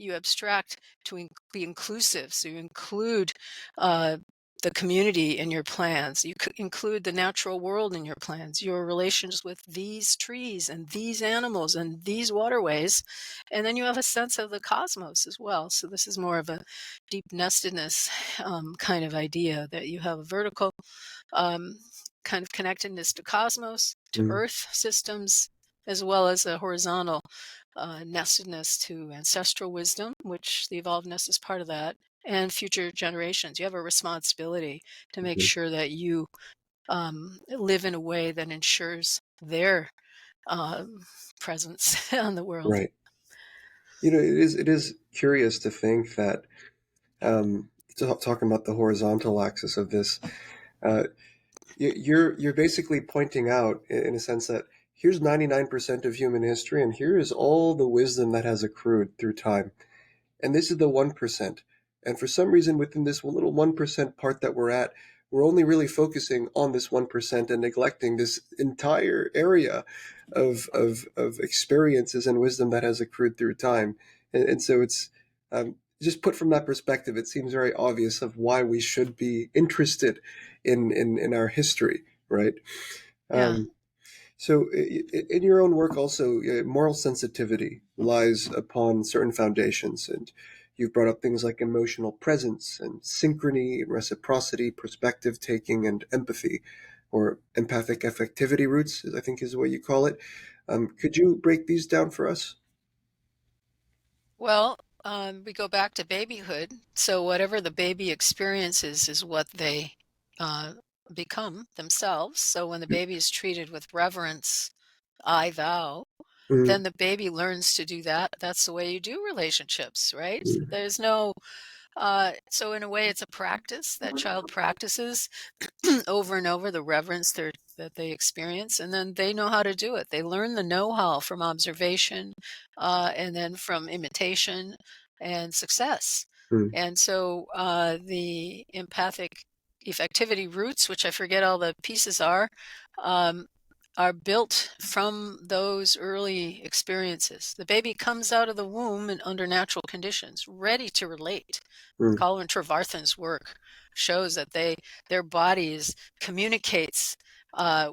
You abstract to be inclusive. So you include uh, the community in your plans. You include the natural world in your plans, your relations with these trees and these animals and these waterways. And then you have a sense of the cosmos as well. So this is more of a deep nestedness kind of idea, that you have a vertical um, kind of connectedness to cosmos, to Mm. earth systems, as well as a horizontal nestedness to ancestral wisdom, which the evolvedness is part of that, and future generations. You have a responsibility to make Mhm. sure that you live in a way that ensures their um, presence on the world. Right. It is curious to think that talking about the horizontal axis of this, uh, you're basically pointing out in a sense that here's 99% of human history, and here is all the wisdom that has accrued through time. And this is the 1%. And for some reason, within this little 1% part that we're at, we're only really focusing on this 1% and neglecting this entire area of experiences and wisdom that has accrued through time. And so it's just put from that perspective, it seems very obvious of why we should be interested in our history, right? Yeah. Um, so, in your own work, also, moral sensitivity lies upon certain foundations, and you've brought up things like emotional presence and synchrony, reciprocity, perspective taking, and empathy, or empathic affectivity roots, I think is what you call it. Could you break these down for us? Well, we go back to babyhood. So whatever the baby experiences is what they uh, become themselves. So when the baby is treated with reverence, I thou, then Mm. the baby learns to do that. That's the way you do relationships, right? Mm. There's no, so in a way, it's a practice that child practices over and over, the reverence that they experience, and then they know how to do it. They learn the know-how from observation, and then from imitation and success. Mm. And so the empathic effectivity roots, which I forget all the pieces um, are built from those early experiences. The baby comes out of the womb and under natural conditions, ready to relate. Mm. Colin Trevarthen's work shows that their bodies communicates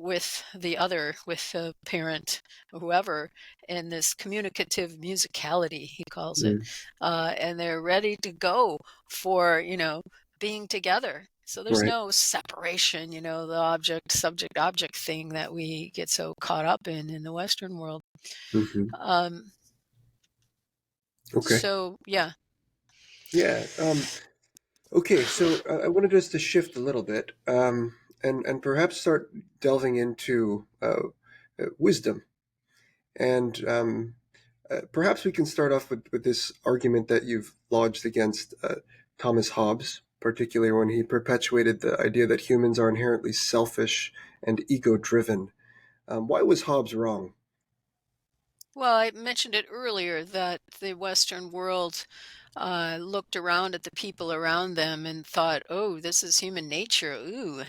with the other, with the parent, whoever, in this communicative musicality, he calls it, Mm. and they're ready to go for being together. So there's Right. no separation, the object subject object thing that we get so caught up in the Western world. Hmm. Um, Okay. so yeah. Yeah. Okay, so I wanted us to shift a little bit, and perhaps start delving into wisdom. And perhaps we can start off with this argument that you've lodged against Thomas Hobbes, particularly when he perpetuated the idea that humans are inherently selfish and ego-driven. Why was Hobbes wrong? Well, I mentioned it earlier that the Western world looked around at the people around them and thought, oh, this is human nature. Ooh.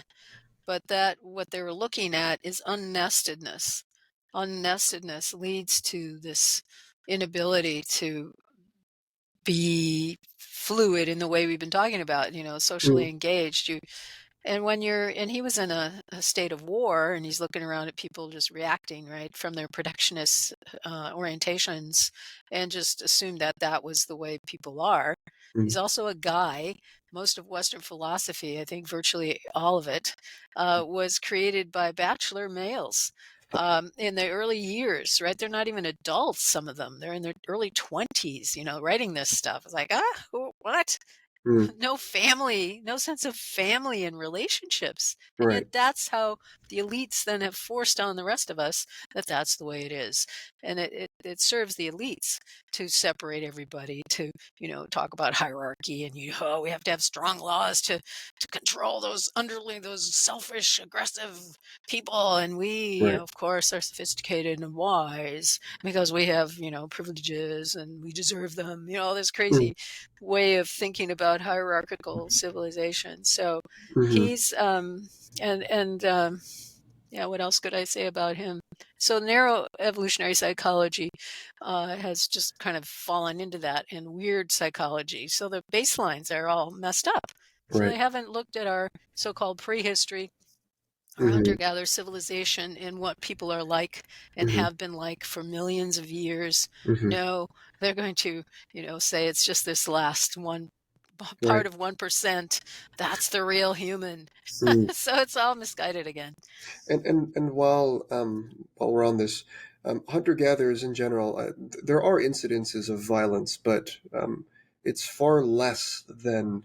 But that what they were looking at is unnestedness. Unnestedness leads to this inability to be fluid in the way we've been talking about, socially Mm, engaged. And he was in a state of war, and he's looking around at people just reacting, right, from their protectionist orientations, and just assumed that that was the way people are. He's mm, also a guy. Most of Western philosophy, I think virtually all of it, was created by bachelor males in the early years, right? They're not even adults, some of them. They're in their early 20s, writing this stuff. It's like, what? mm, No family, no sense of family and relationships. And yet right, that's how the elites then have forced on the rest of us that that's the way it is. And it serves the elites to separate everybody, to, talk about hierarchy and, we have to have strong laws to control those selfish, aggressive people. And we, right. of course, are sophisticated and wise because we have, privileges and we deserve them, all this Mm, crazy way of thinking about hierarchical civilization. So hmm. he's and yeah, what else could I say about him? So narrow evolutionary psychology has just kind of fallen into that, and weird psychology. So the baselines are all messed up. So Right. they haven't looked at our so-called prehistory, our Hmm. hunter-gatherer civilization, and what people are like and Hmm. have been like for millions of years. Hmm. No, they're going to, say it's just this last one Right. part of 1%. That's the real human. Mm. So it's all misguided again. And while we're on this, hunter gatherers in general, there are incidences of violence, but it's far less than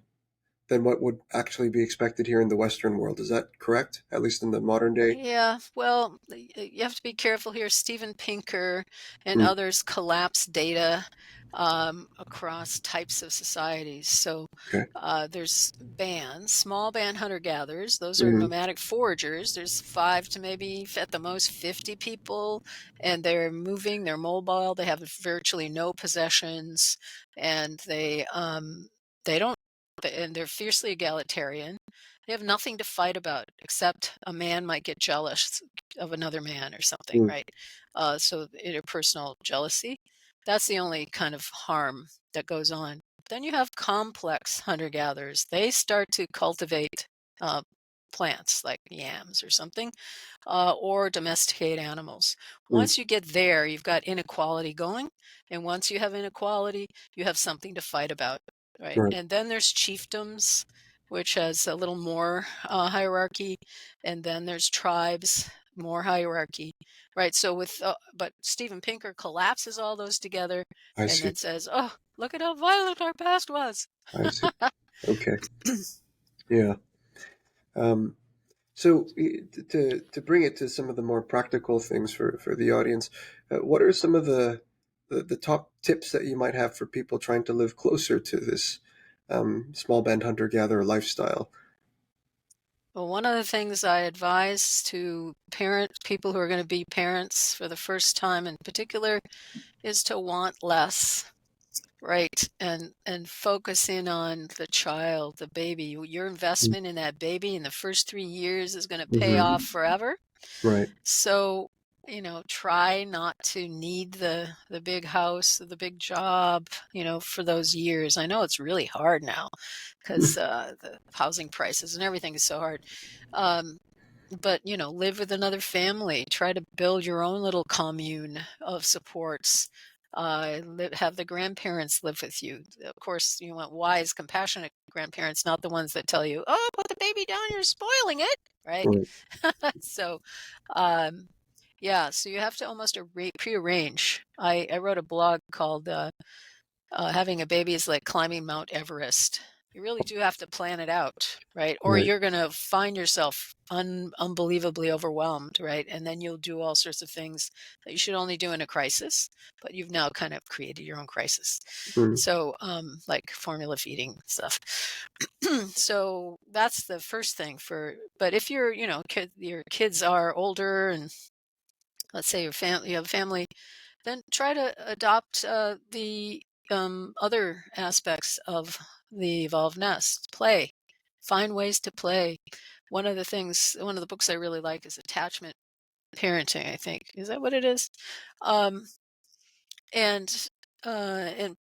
what would actually be expected here in the Western world. Is that correct? At least in the modern day. Yeah, well, you have to be careful here. Steven Pinker and Mm, others collapse data across types of societies. So okay. there's bands, small band hunter-gatherers. Those are Mm, nomadic foragers. There's 5 to maybe at the most 50 people, and they're moving, they're mobile, they have virtually no possessions, and they don't, and they're fiercely egalitarian. They have nothing to fight about except a man might get jealous of another man or something, mm, right? So interpersonal jealousy, that's the only kind of harm that goes on. Then you have complex hunter-gatherers. They start to cultivate uh, plants like yams or something, or domesticate animals. mm, Once you get there, you've got inequality going. And once you have inequality, you have something to fight about, right? right. And then there's chiefdoms, which has a little more hierarchy. And then there's tribes, more hierarchy, right? So but Steven Pinker collapses all those together I and see. then says, oh, look at how violent our past was. I see. Okay. Yeah. Um, So, to bring it to some of the more practical things for the audience, what are some of the top tips that you might have for people trying to live closer to this small band hunter gatherer lifestyle? Well, one of the things I advise to people who are going to be parents for the first time in particular, is to want less, right? And focus in on the child, the baby. Your Mm, investment in that baby in the first 3 years is going to pay off mhm. forever. Right. So, try not to need the big house, the big job, for those years. I know it's really hard now because Mm, the housing prices and everything is so hard. Um, but live with another family. Try to build your own little commune of supports. Have the grandparents live with you. Of course, you want wise, compassionate grandparents, not the ones that tell you, "Oh, put the baby down, you're spoiling it." Right? right. So, um, yeah, so you have to almost prearrange. I wrote a blog called "Having a Baby is Like Climbing Mount Everest." You really do have to plan it out, right? Or Right. you're going to find yourself unbelievably overwhelmed, right? And then you'll do all sorts of things that you should only do in a crisis, but you've now kind of created your own crisis. Mm. So, like formula feeding stuff. So that's the first thing but if you're, your kids are older and let's say you have a family, then try to adopt the other aspects of the evolved nest. Play. Find ways to play. One of the books I really like is Attachment Parenting, I think. Is that what it is? Um, and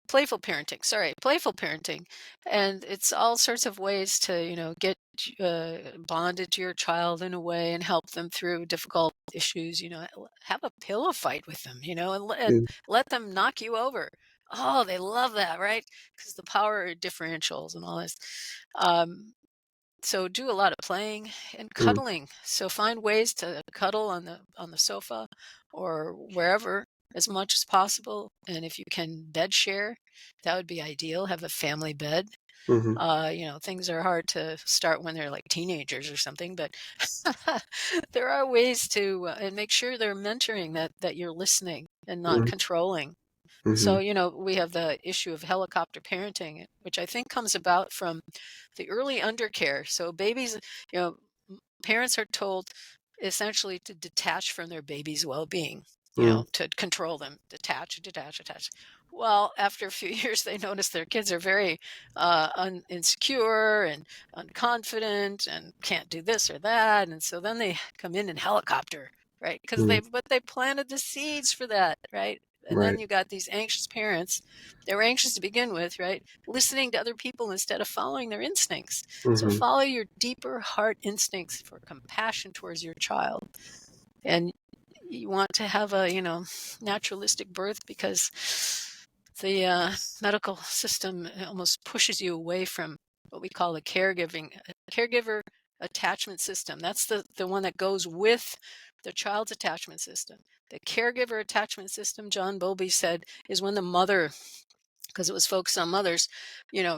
playful parenting. And it's all sorts of ways to, get bonded to your child in a way and help them through difficult issues. Have a pillow fight with them, and Mm. let them knock you over. Oh, they love that, right? Because the power of differentials and all this. So do a lot of playing and Mm. cuddling. So find ways to cuddle on the sofa or wherever as much as possible. And if you can bed share, that would be ideal. Have a family bed. Mm-hmm. Things are hard to start when they're like teenagers or something, but there are ways to and make sure they're mentoring that you're listening and not controlling. So, Mm-hmm. we have the issue of helicopter parenting, which I think comes about from the early undercare. So babies, parents are told essentially to detach from their baby's well-being, Mm. to control them, detach. Well, after a few years, they notice their kids are very insecure and unconfident and can't do this or that. And so then they come in and helicopter, right? Mm. But they planted the seeds for that, right? And then Right. you got these anxious parents. They were anxious to begin with, right? Listening to other people instead of following their instincts. So Mm-hmm. follow your deeper heart instincts for compassion towards your child. And you want to have a, naturalistic birth because the medical system almost pushes you away from what we call a caregiver attachment system. That's the one that goes with the child's attachment system. The caregiver attachment system, John Bowlby said, is when the mother, because it was focused on mothers,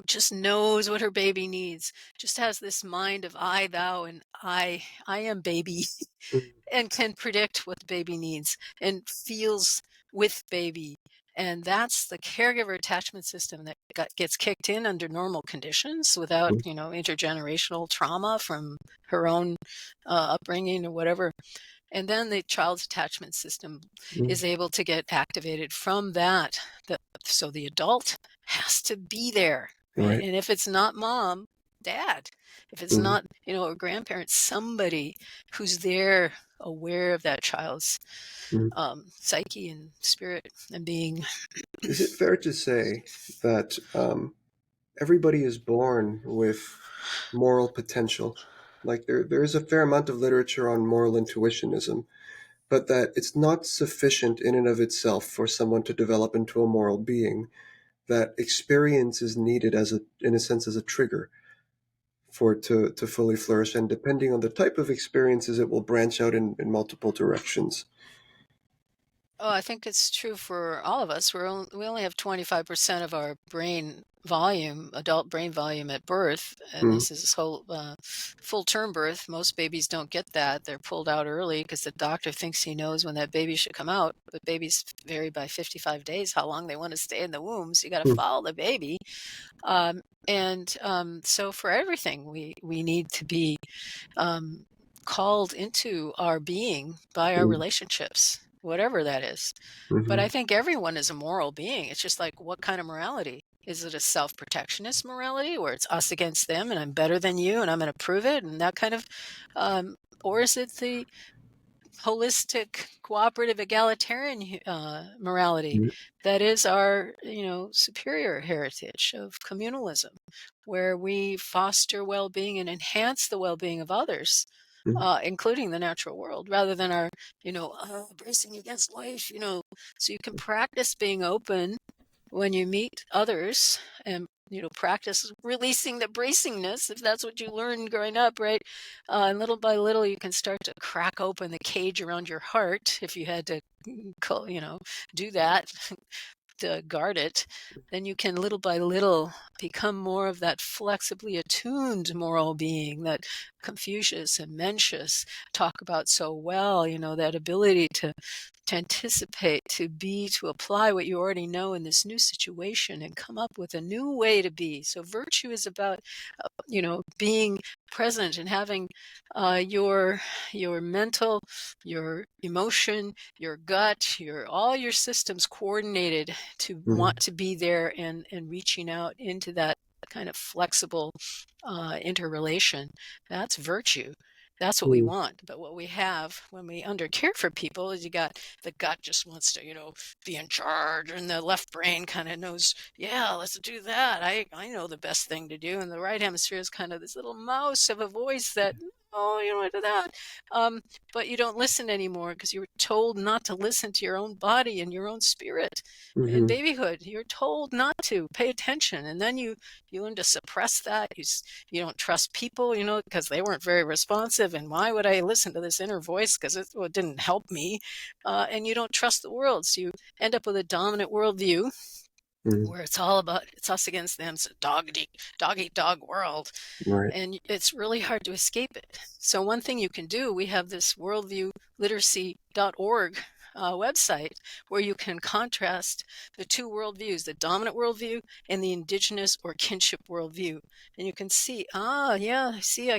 just knows what her baby needs, just has this mind of I, thou, and I am baby, and can predict what the baby needs and feels with baby. And that's the caregiver attachment system that gets kicked in under normal conditions without, intergenerational trauma from her own upbringing or whatever. And then the child's attachment system Mm. is able to get activated from that. So the adult has to be there, right? Right. And if it's not mom, dad, if it's Mm. not, a grandparent, somebody who's there, aware of that child's Mm. psyche and spirit and being. Is it fair to say that everybody is born with moral potential? Like there is a fair amount of literature on moral intuitionism, but that it's not sufficient in and of itself for someone to develop into a moral being. That experience is needed in a sense, as a trigger for it to fully flourish. And depending on the type of experiences, it will branch out in multiple directions. Oh, I think it's true for all of us. We only have 25% of our brain volume, adult brain volume at birth, and Mm. this is this whole full-term birth. Most babies don't get that. They're pulled out early because the doctor thinks he knows when that baby should come out. But babies vary by 55 days how long they want to stay in the womb. So you got to Mm. follow the baby. So for everything, we need to be um, called into our being by our Mm. relationships, whatever that is. But Mm-hmm. I think everyone is a moral being. It's just like, what kind of morality? Is it a self-protectionist morality where it's us against them and I'm better than you and I'm going to prove it and that kind of, or is it the holistic, cooperative, egalitarian morality Mm. that is our, superior heritage of communalism, where we foster well-being and enhance the well-being of others, Mm. including the natural world, rather than our, bracing against life, so you can practice being open when you meet others and practice releasing the bracingness if that's what you learned growing up, right? And little by little you can start to crack open the cage around your heart if you had to do that guard it, then you can little by little become more of that flexibly attuned moral being that Confucius and Mencius talk about so well, that ability to anticipate, to apply what you already know in this new situation and come up with a new way to be. So virtue is about, being present and having your mental, your emotion, your gut, all your systems coordinated to want to be there and reaching out into that kind of flexible interrelation. That's virtue. That's what we want. But what we have when we undercare for people is you got the gut just wants to, be in charge, and the left brain kind of knows, yeah, let's do that. I know the best thing to do. And the right hemisphere is kind of this little mouse of a voice that, oh, you don't want to do that. But you don't listen anymore because you were told not to listen to your own body and your own spirit. In babyhood, you're told not to pay attention. And then you learn to suppress that. You don't trust people, because they weren't very responsive. And why would I listen to this inner voice? Because it didn't help me. And you don't trust the world. So you end up with a dominant worldview where it's all about it's us against them. It's a dog eat dog world. Right. And it's really hard to escape it. So one thing you can do, we have this worldviewliteracy.org website where you can contrast the two worldviews, the dominant worldview and the indigenous or kinship worldview. And you can see, I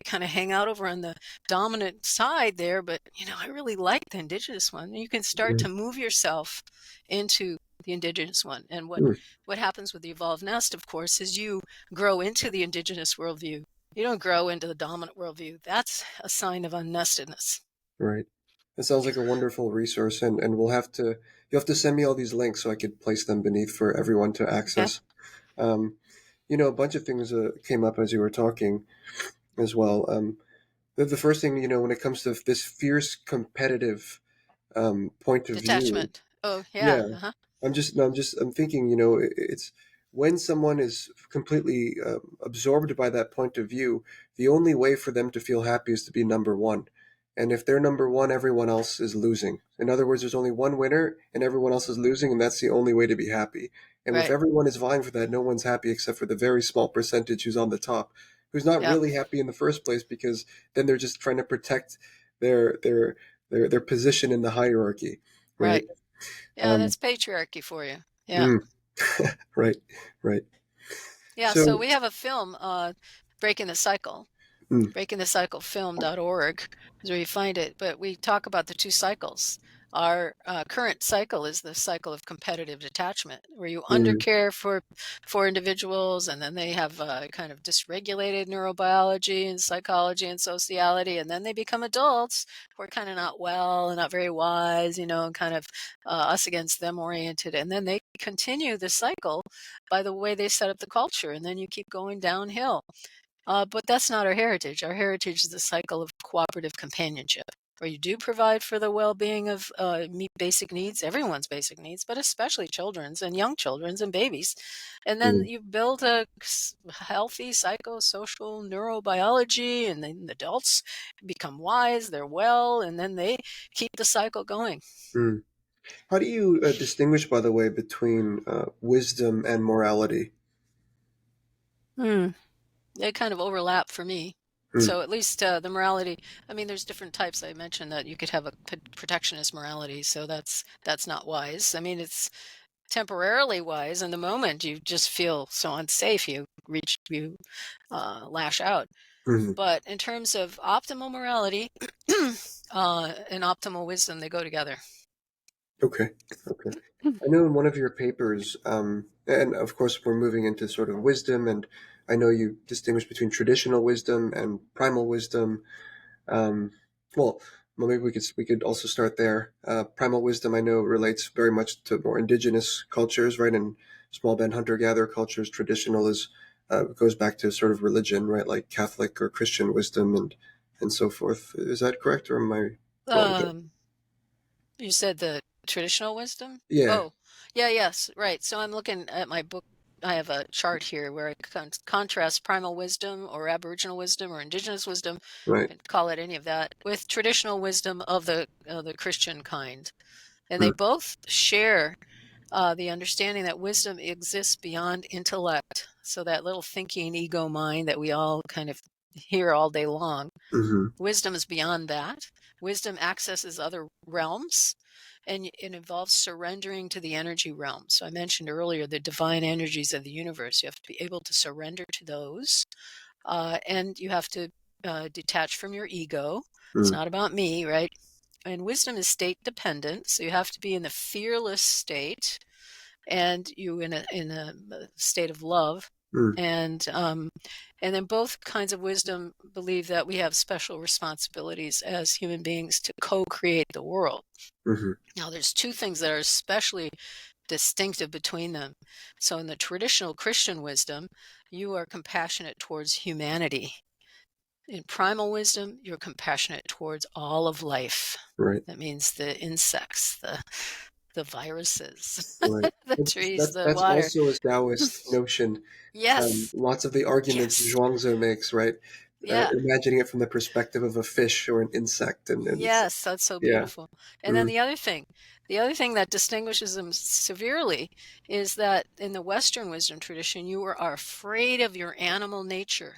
kind of hang out over on the dominant side there, but I really like the indigenous one. And you can start to move yourself into the indigenous one. And what happens with the evolved nest, of course, is you grow into the indigenous worldview. You don't grow into the dominant worldview. That's a sign of unnestedness. Right. It sounds like a wonderful resource, and you'll have to send me all these links so I could place them beneath for everyone to access. A bunch of things came up as you were talking as well. The first thing, when it comes to this fierce competitive point of view. Detachment. Oh, yeah. Yeah, I'm thinking, it's when someone is completely absorbed by that point of view, the only way for them to feel happy is to be number one. And if they're number one, everyone else is losing. In other words, there's only one winner and everyone else is losing, and that's the only way to be happy. And if Right. everyone is vying for that, no one's happy except for the very small percentage who's on the top, who's not Yep. really happy in the first place, because then they're just trying to protect their position in the hierarchy, right? Right. Yeah, that's patriarchy for you. Yeah. Mm. Right, right. Yeah, so So, we have a film, Breaking the Cycle. mm, breakingthecyclefilm.org is where you find it. But we talk about the two cycles. Our current cycle is the cycle of competitive detachment, where you mm, undercare for individuals, and then they have kind of dysregulated neurobiology and psychology and sociality, and then they become adults who are kind of not well and not very wise, and kind of us against them oriented. And then they continue the cycle by the way they set up the culture, and then you keep going downhill. But that's not our heritage. Our heritage is the cycle of cooperative companionship, where you do provide for the well-being of basic needs, everyone's basic needs, but especially children's and young children's and babies. And then mm, you build a healthy psychosocial neurobiology, and then the adults become wise, they're well, and then they keep the cycle going. mm. How do you distinguish, by the way, between wisdom and morality? Hmm. They kind of overlap for me. Mm, So at least the morality, I mean, there's different types. I mentioned that you could have a protectionist morality, so that's not wise. I mean, it's temporarily wise in the moment you just feel so unsafe, you lash out. mhm. But in terms of optimal morality and optimal wisdom, they go together. Okay, okay. I know in one of your papers, and of course we're moving into sort of wisdom, and I know you distinguish between traditional wisdom and primal wisdom. Um, well, maybe we could also start there. Primal wisdom, I know, relates very much to more indigenous cultures, right? And small band hunter gatherer cultures. Traditional is goes back to sort of religion, right? Like Catholic or Christian wisdom and so forth. Is that correct, or am I wrong there? Um, You said the traditional wisdom? Yeah, Oh, yeah, yes, right. So I'm looking at my book. I have a chart here where I contrast primal wisdom or aboriginal wisdom or indigenous wisdom, right. and call it any of that, with traditional wisdom of the Christian kind. And they Mm, both share the understanding that wisdom exists beyond intellect. So that little thinking ego mind that we all kind of hear all day long, wisdom is beyond that. Wisdom accesses other realms, and it involves surrendering to the energy realm. So I mentioned earlier the divine energies of the universe. You have to be able to surrender to those, and you have to detach from your ego. It's not about me, right? And wisdom is state dependent, so you have to be in the fearless state, and you in a state of love. And then both kinds of wisdom believe that we have special responsibilities as human beings to co-create the world. Now, there's two things that are especially distinctive between them. So in the traditional Christian wisdom, you are compassionate towards humanity. In primal wisdom, you're compassionate towards all of life. Right. That means the insects, the viruses, Right. the trees, the That's water. also a Taoist notion. Yes. Lots of the arguments Yes. Zhuangzi makes, right? Yeah. Imagining it from the perspective of a fish or an insect, and it's, Yes, that's so yeah. beautiful. And then the other thing that distinguishes them severely is that in the Western wisdom tradition, you are afraid of your animal nature.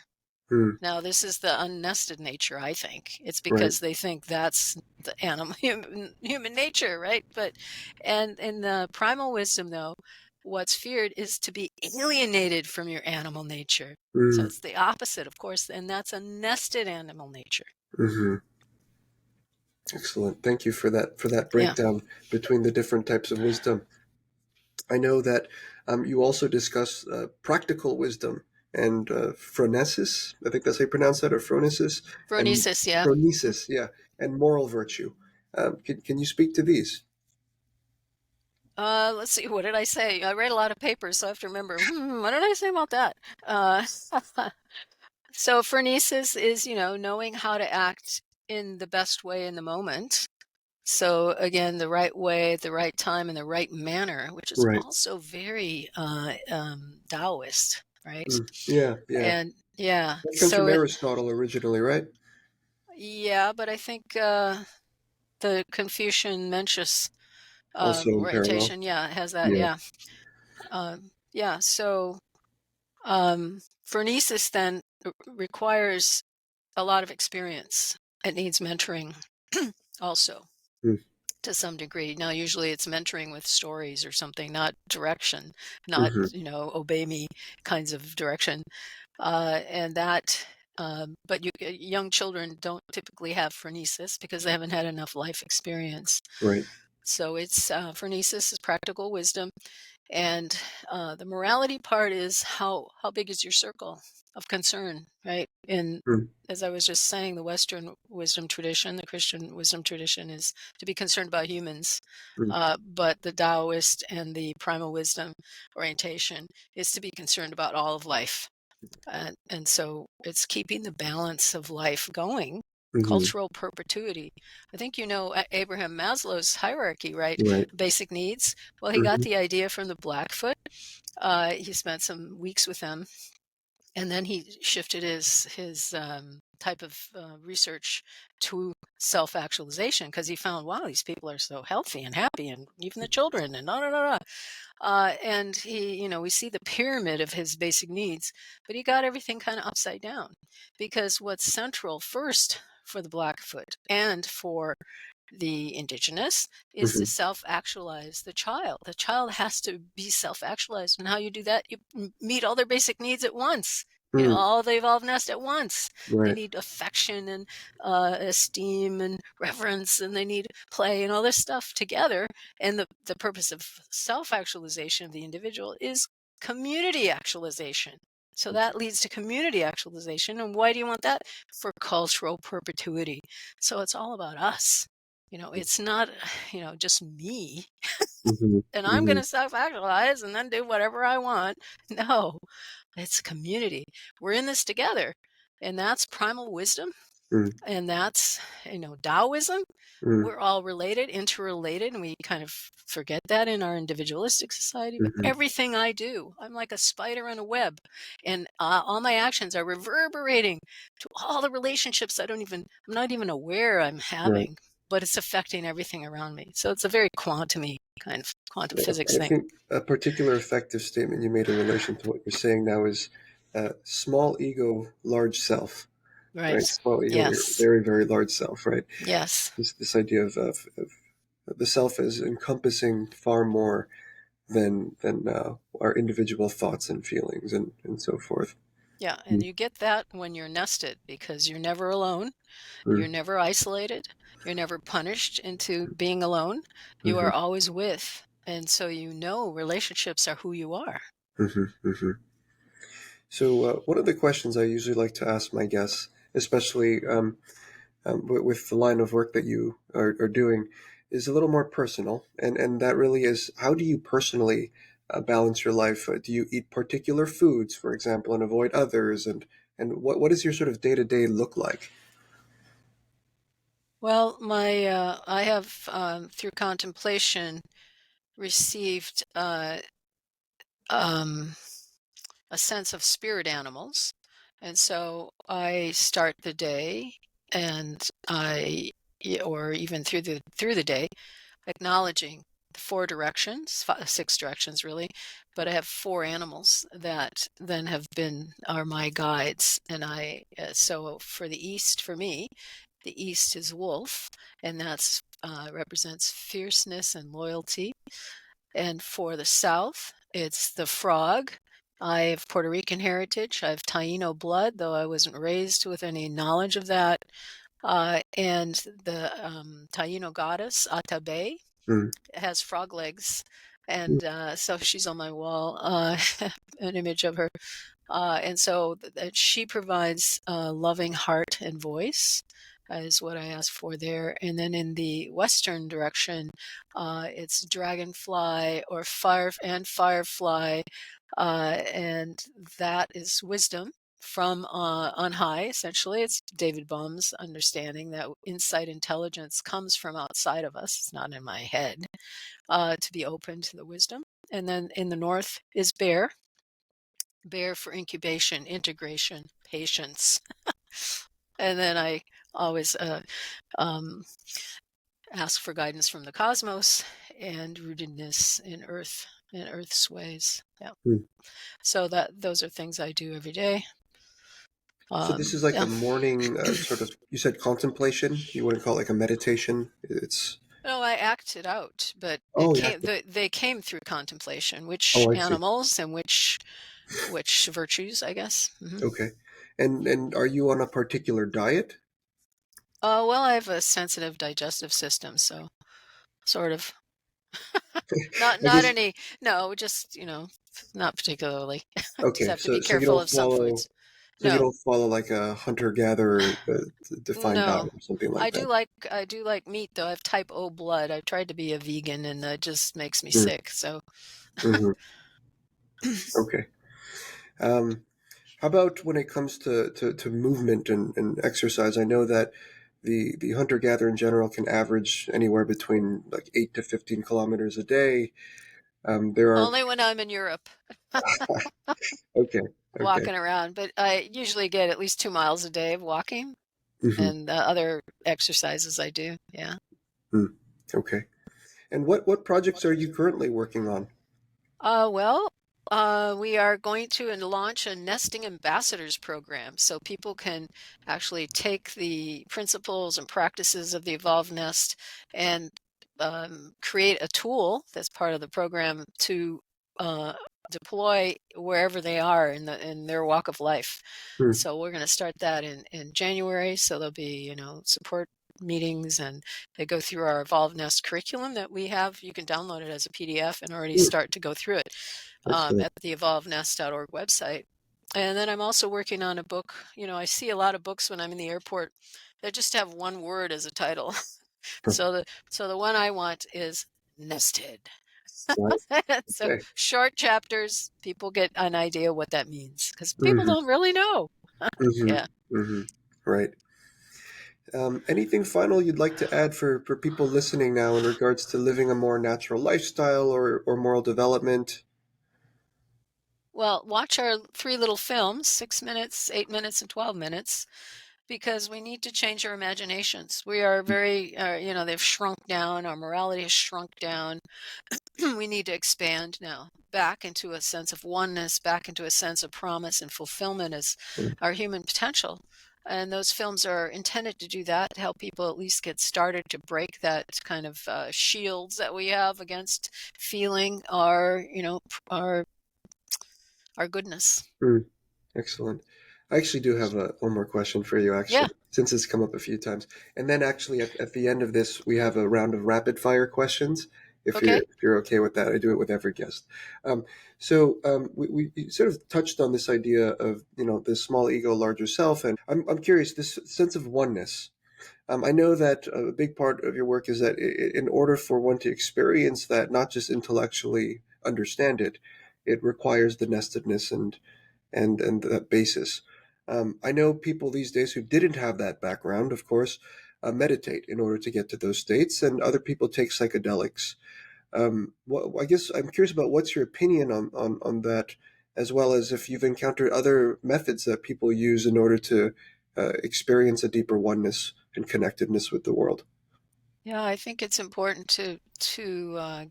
Now, this is the unnested nature, I think. It's Right. because they think that's the animal human nature, right? And in the primal wisdom, though, what's feared is to be alienated from your animal nature. So it's the opposite, of course, and that's a nested animal nature. Excellent. Thank you for that Yeah. breakdown between the different types of wisdom. I know that you also discuss practical wisdom and phronesis. I think that's how you pronounce that, or phronesis, and Phronesis, yeah. phronesis, yeah, and moral virtue. Can you speak to these? Let's see, what did I say? I read a lot of papers, so I have to remember. What did I say about that? So phronesis is, knowing how to act in the best way in the moment. So again, the right way, at the right time, in the right manner, which is Right. also very Taoist, right? Yeah, yeah. And yeah, That comes so from Aristotle originally, right? yeah, but I think the Confucian Mencius Also in parallel. orientation, yeah, has that, Yeah. yeah. Yeah, so phronesis then requires a lot of experience. It needs mentoring also Mm, to some degree. Now, usually it's mentoring with stories or something, not direction, not, mhm. obey me kinds of direction. And that, but young children don't typically have phronesis because they haven't had enough life experience. Right. So it's phronesis is practical wisdom. And the morality part is how big is your circle of concern, right? And Mm, as I was just saying, the Western wisdom tradition, the Christian wisdom tradition, is to be concerned about humans. mm, But the Taoist and the primal wisdom orientation is to be concerned about all of life. And so it's keeping the balance of life going, mhm. cultural perpetuity. I think Abraham Maslow's hierarchy, right? Right. Basic needs. Well, he got Mhm. the idea from the Blackfoot. He spent some weeks with them, and then he shifted his type of research to self-actualization because he found, wow, these people are so healthy and happy, and even the children, and no, no, no, no. And he, we see the pyramid of his basic needs, but he got everything kind of upside down because what's central first for the Blackfoot and for the indigenous is to Mhm. self-actualize the child. The child has to be self-actualized, and how you do that, you meet all their basic needs at once. Mm, All the evolved nest at once. They right. need affection and esteem and reverence, and they need play and all this stuff together. And the purpose of self-actualization of the individual is community actualization. So that leads to community actualization. And why do you want that? For cultural perpetuity. So it's all about us. It's not, just me, Mhm. and I'm going Mhm. to self-actualize and then do whatever I want. No, it's community. We're in this together. And that's primal wisdom. Mm, And that's, Taoism. mm, We're all related, interrelated, and we kind of forget that in our individualistic society. But mhm. everything I do, I'm like a spider in a web, and all my actions are reverberating to all the relationships I'm not even aware I'm Right. having, but it's affecting everything around me. So it's a very quantum-y kind of quantum Yeah, physics I thing. think a particular effective statement you made in relation to what you're saying now is small ego, large self, right? Right. Small ego, Yes. very, very large self, right? Yes. This idea of the self as encompassing far more than our individual thoughts and feelings and so forth. Yeah. And Mm, you get that when you're nested because you're never alone. You're mm, never isolated. You're never punished into being alone. You mhm, are always with. And so relationships are who you are. mhm, mhm. So one of the questions I usually like to ask my guests, especially with the line of work that you are doing, is a little more personal, and that really is, how do you personally balance your life? Do you eat particular foods, for example, and avoid others, and what does your sort of day to day look like? Well, I have through contemplation received um, a sense of spirit animals, and so I start the day, and or even through the day, acknowledging the six directions really, but I have four animals that then are my guides, and so for the East, for me, the East is wolf, and that's represents fierceness and loyalty. And for the South, it's the frog. I have Puerto Rican heritage. I have Taino blood, though I wasn't raised with any knowledge of that. And the Taino goddess, Atabe, Mm, has frog legs. mm, And so she's on my wall, an image of her. And so she provides loving heart and voice, is what I asked for there. And then in the Western direction, it's dragonfly or firefly, and that is wisdom from on high. Essentially, it's David Bohm's understanding that insight, intelligence comes from outside of us. It's not in my head. To be open to the wisdom. And then in the north is bear for incubation, integration, patience. And then I always um, ask for guidance from the cosmos and rootedness in Earth's ways. Yeah. mm. So those are things I do every day. So this is like a Yeah. morning sort of. You said contemplation. You wouldn't call it like a meditation. It's No, I act it out, but oh yeah. they came through contemplation, which Oh, I see. animals and which virtues, I guess. Okay. And are you on a particular diet? Well, I have a sensitive digestive system, so sort of. Not I not guess any no, just, not particularly. Just okay. have to be So you careful don't of some follow. foods. So you No. don't follow like a hunter-gatherer defined diet No. or something like that. I do like meat though. I have type O blood. I've tried to be a vegan and that just makes me Mm, sick. So hmm. Okay. Um, how about when it comes to movement and exercise? I know that the hunter-gatherer in general can average anywhere between like 8 to 15 kilometers a day. There are only when I'm in Europe okay, okay. walking around, but I usually get at least 2 miles a day of walking Hmm. and other exercises I do. Yeah. Mm, okay. And what projects are you currently working on? Well, we are going to launch a nesting ambassadors program so people can actually take the principles and practices of the evolved nest and create a tool that's part of the program to uh, deploy wherever they are in their walk of life. Hmm, So we're going to start that in January. So there'll be, support meetings and they go through our Evolved Nest curriculum that we have. You can download it as a PDF and already hmm, start to go through it excellent. at the evolvednest.org website. And then I'm also working on a book. I see a lot of books when I'm in the airport that just have one word as a title. So the one I want is nested. Right. So Okay. short chapters, people get an idea what that means because people Hmm. don't really know. Hmm. Yeah. Hmm. Right. Anything final you'd like to add for people listening now in regards to living a more natural lifestyle or moral development? Well, watch our three little films, 6 minutes, 8 minutes, and 12 minutes. because we need to change our imaginations. We are very, they've shrunk down. Our morality has shrunk down. We need to expand now back into a sense of oneness, back into a sense of promise and fulfillment as our human potential. And those films are intended to do that, to help people at least get started, to break that kind of shields that we have against feeling our goodness. Excellent. I actually do have one more question for you, Yeah. actually, since it's come up a few times. And then actually at the end of this, we have a round of rapid fire questions. Okay. If you're okay with that, I do it with every guest. We sort of touched on this idea of, the small ego, larger self. And I'm curious, this sense of oneness. I know that a big part of your work is that in order for one to experience that, not just intellectually understand it, it requires the nestedness and that basis. I know people these days who didn't have that background, of course, meditate in order to get to those states, and other people take psychedelics. I guess I'm curious about what's your opinion on that, as well as if you've encountered other methods that people use in order to experience a deeper oneness and connectedness with the world. Yeah, I think it's important to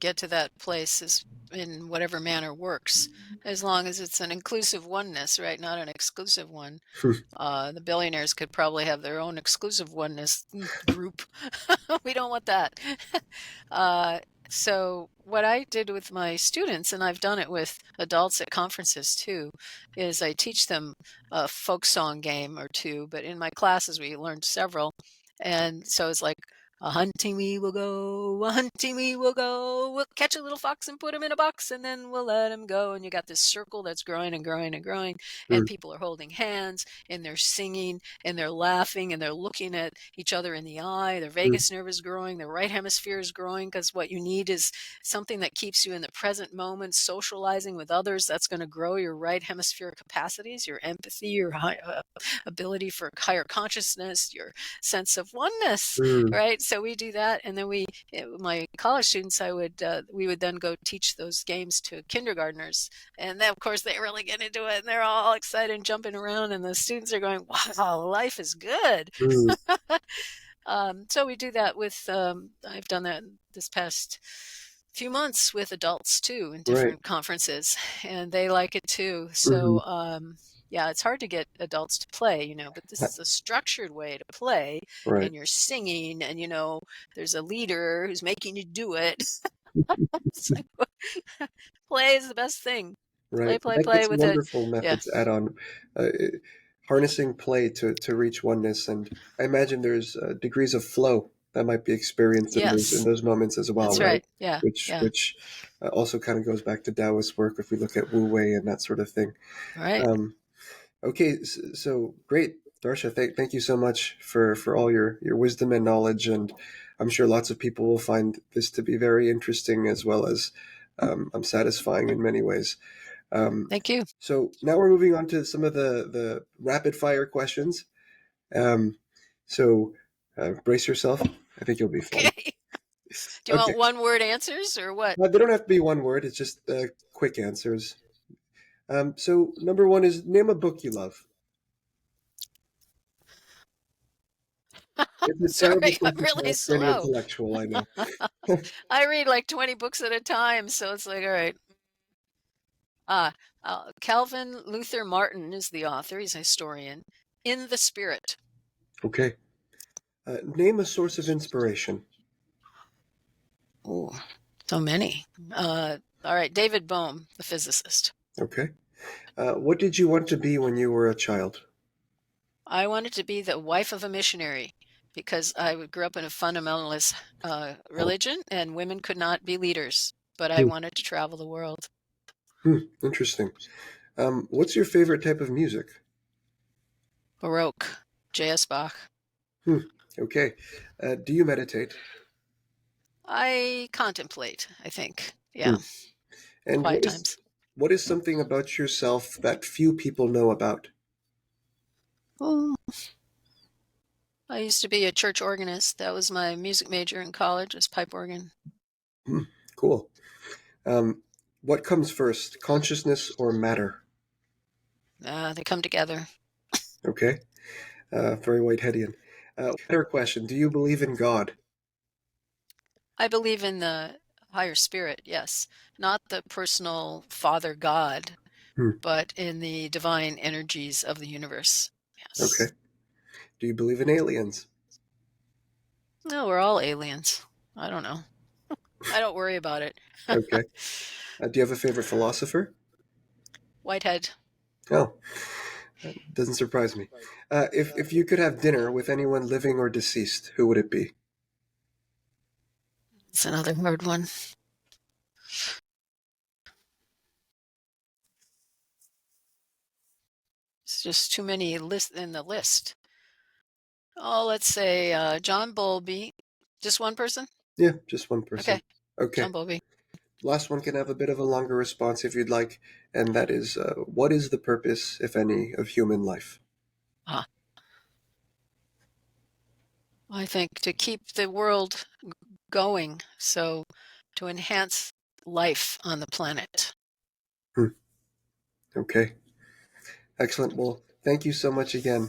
get to that place in whatever manner works, as long as it's an inclusive oneness, right? Not an exclusive one. The billionaires could probably have their own exclusive oneness group. We don't want that. uh, so what I did with my students, and I've done it with adults at conferences too, is I teach them a folk song game or two, but in my classes we learned several. And so it's like, a hunting we will go, a hunting we will go. We'll catch a little fox and put him in a box, and then we'll let him go. And you got this circle that's growing and growing and growing, and Mm, people are holding hands, and they're singing, and they're laughing, and they're looking at each other in the eye. Their mm, vagus nerve is growing, their right hemisphere is growing, because what you need is something that keeps you in the present moment, socializing with others. That's going to grow your right hemisphere capacities, your empathy, your ability for higher consciousness, your sense of oneness, mm, right? So we do that, and then my college students, we would then go teach those games to kindergartners, and then of course they really get into it, and they're all excited and jumping around, and the students are going, "Wow, life is good." mm. So we do that with. I've done that this past few months with adults too in Right. different conferences, and they like it too. Hmm. So yeah, it's hard to get adults to play, but this is a structured way to play, Right. and you're singing, and there's a leader who's making you do it. It's like, play is the best thing. Right. Play That's a with it. wonderful Yeah. method to add on. Uh, Harnessing play to reach oneness, and I imagine there's degrees of flow that might be experienced in Yes, those moments as well, that's right? right. Yeah. Yeah. Which also kind of goes back to Taoist work if we look at Wu Wei and that sort of thing. Right. Um, okay, so great, Darcia. Thank you so much for all your wisdom and knowledge, and I'm sure lots of people will find this to be very interesting as well as satisfying in many ways. Um, Thank you. so now we're moving on to some of the rapid fire questions. Um, so brace yourself. I think you'll be fine. Okay. Do you Okay. want one word answers or what? They don't have to be one word. It's just quick answers. So number one is name a book you love. It's a terrible Sorry, I'm question to really ask for any slow. intellectual, I know. I read like 20 books at a time, so it's like, all right. Ah, Calvin Luther Martin is the author. He's a historian. In the Spirit. Okay. Name a source of inspiration. Oh, so many. All right, David Bohm, the physicist. Okay. What did you want to be when you were a child? I wanted to be the wife of a missionary because grew up in a fundamentalist Oh, religion, and women could not be leaders, but I hmm, wanted to travel the world. interesting. What's your favorite type of music? Baroque, J.S. Bach. Hmm, okay. Do you meditate? I contemplate, I think. Hmm. Yeah, And quiet times. what is something about yourself that few people know about? Oh, I used to be a church organist. That was my music major in college, was pipe organ. Hmm, cool. Um, what comes first, consciousness or matter? They come together. Okay. Very Whiteheadian. Better question. Do you believe in God? I believe in the higher spirit, yes. Not the personal Father God, Hmm. but in the divine energies of the universe. Okay. Yes. Do you believe in aliens? No, we're all aliens. I don't know. I don't worry about it. Okay. Do you have a favorite philosopher? Whitehead. Oh, that doesn't surprise me. If you could have dinner with anyone living or deceased, who would it be? It's another hard one. It's just too many lists in the list. Oh, let's say John Bowlby. Just one person? Yeah, just one Okay, person. Okay. John Bowlby. Last one can have a bit of a longer response if you'd like, and that is, what is the purpose, if any, of human life? Ah, I think to keep the world going, so to enhance life on the planet. Hmm. Okay. Excellent. Well, thank you so much again,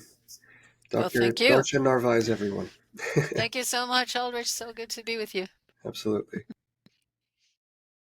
Well, Dr. thank you. Darcia Narvaez, everyone. Thank you so much, Aldrich. So good to be with you. Absolutely.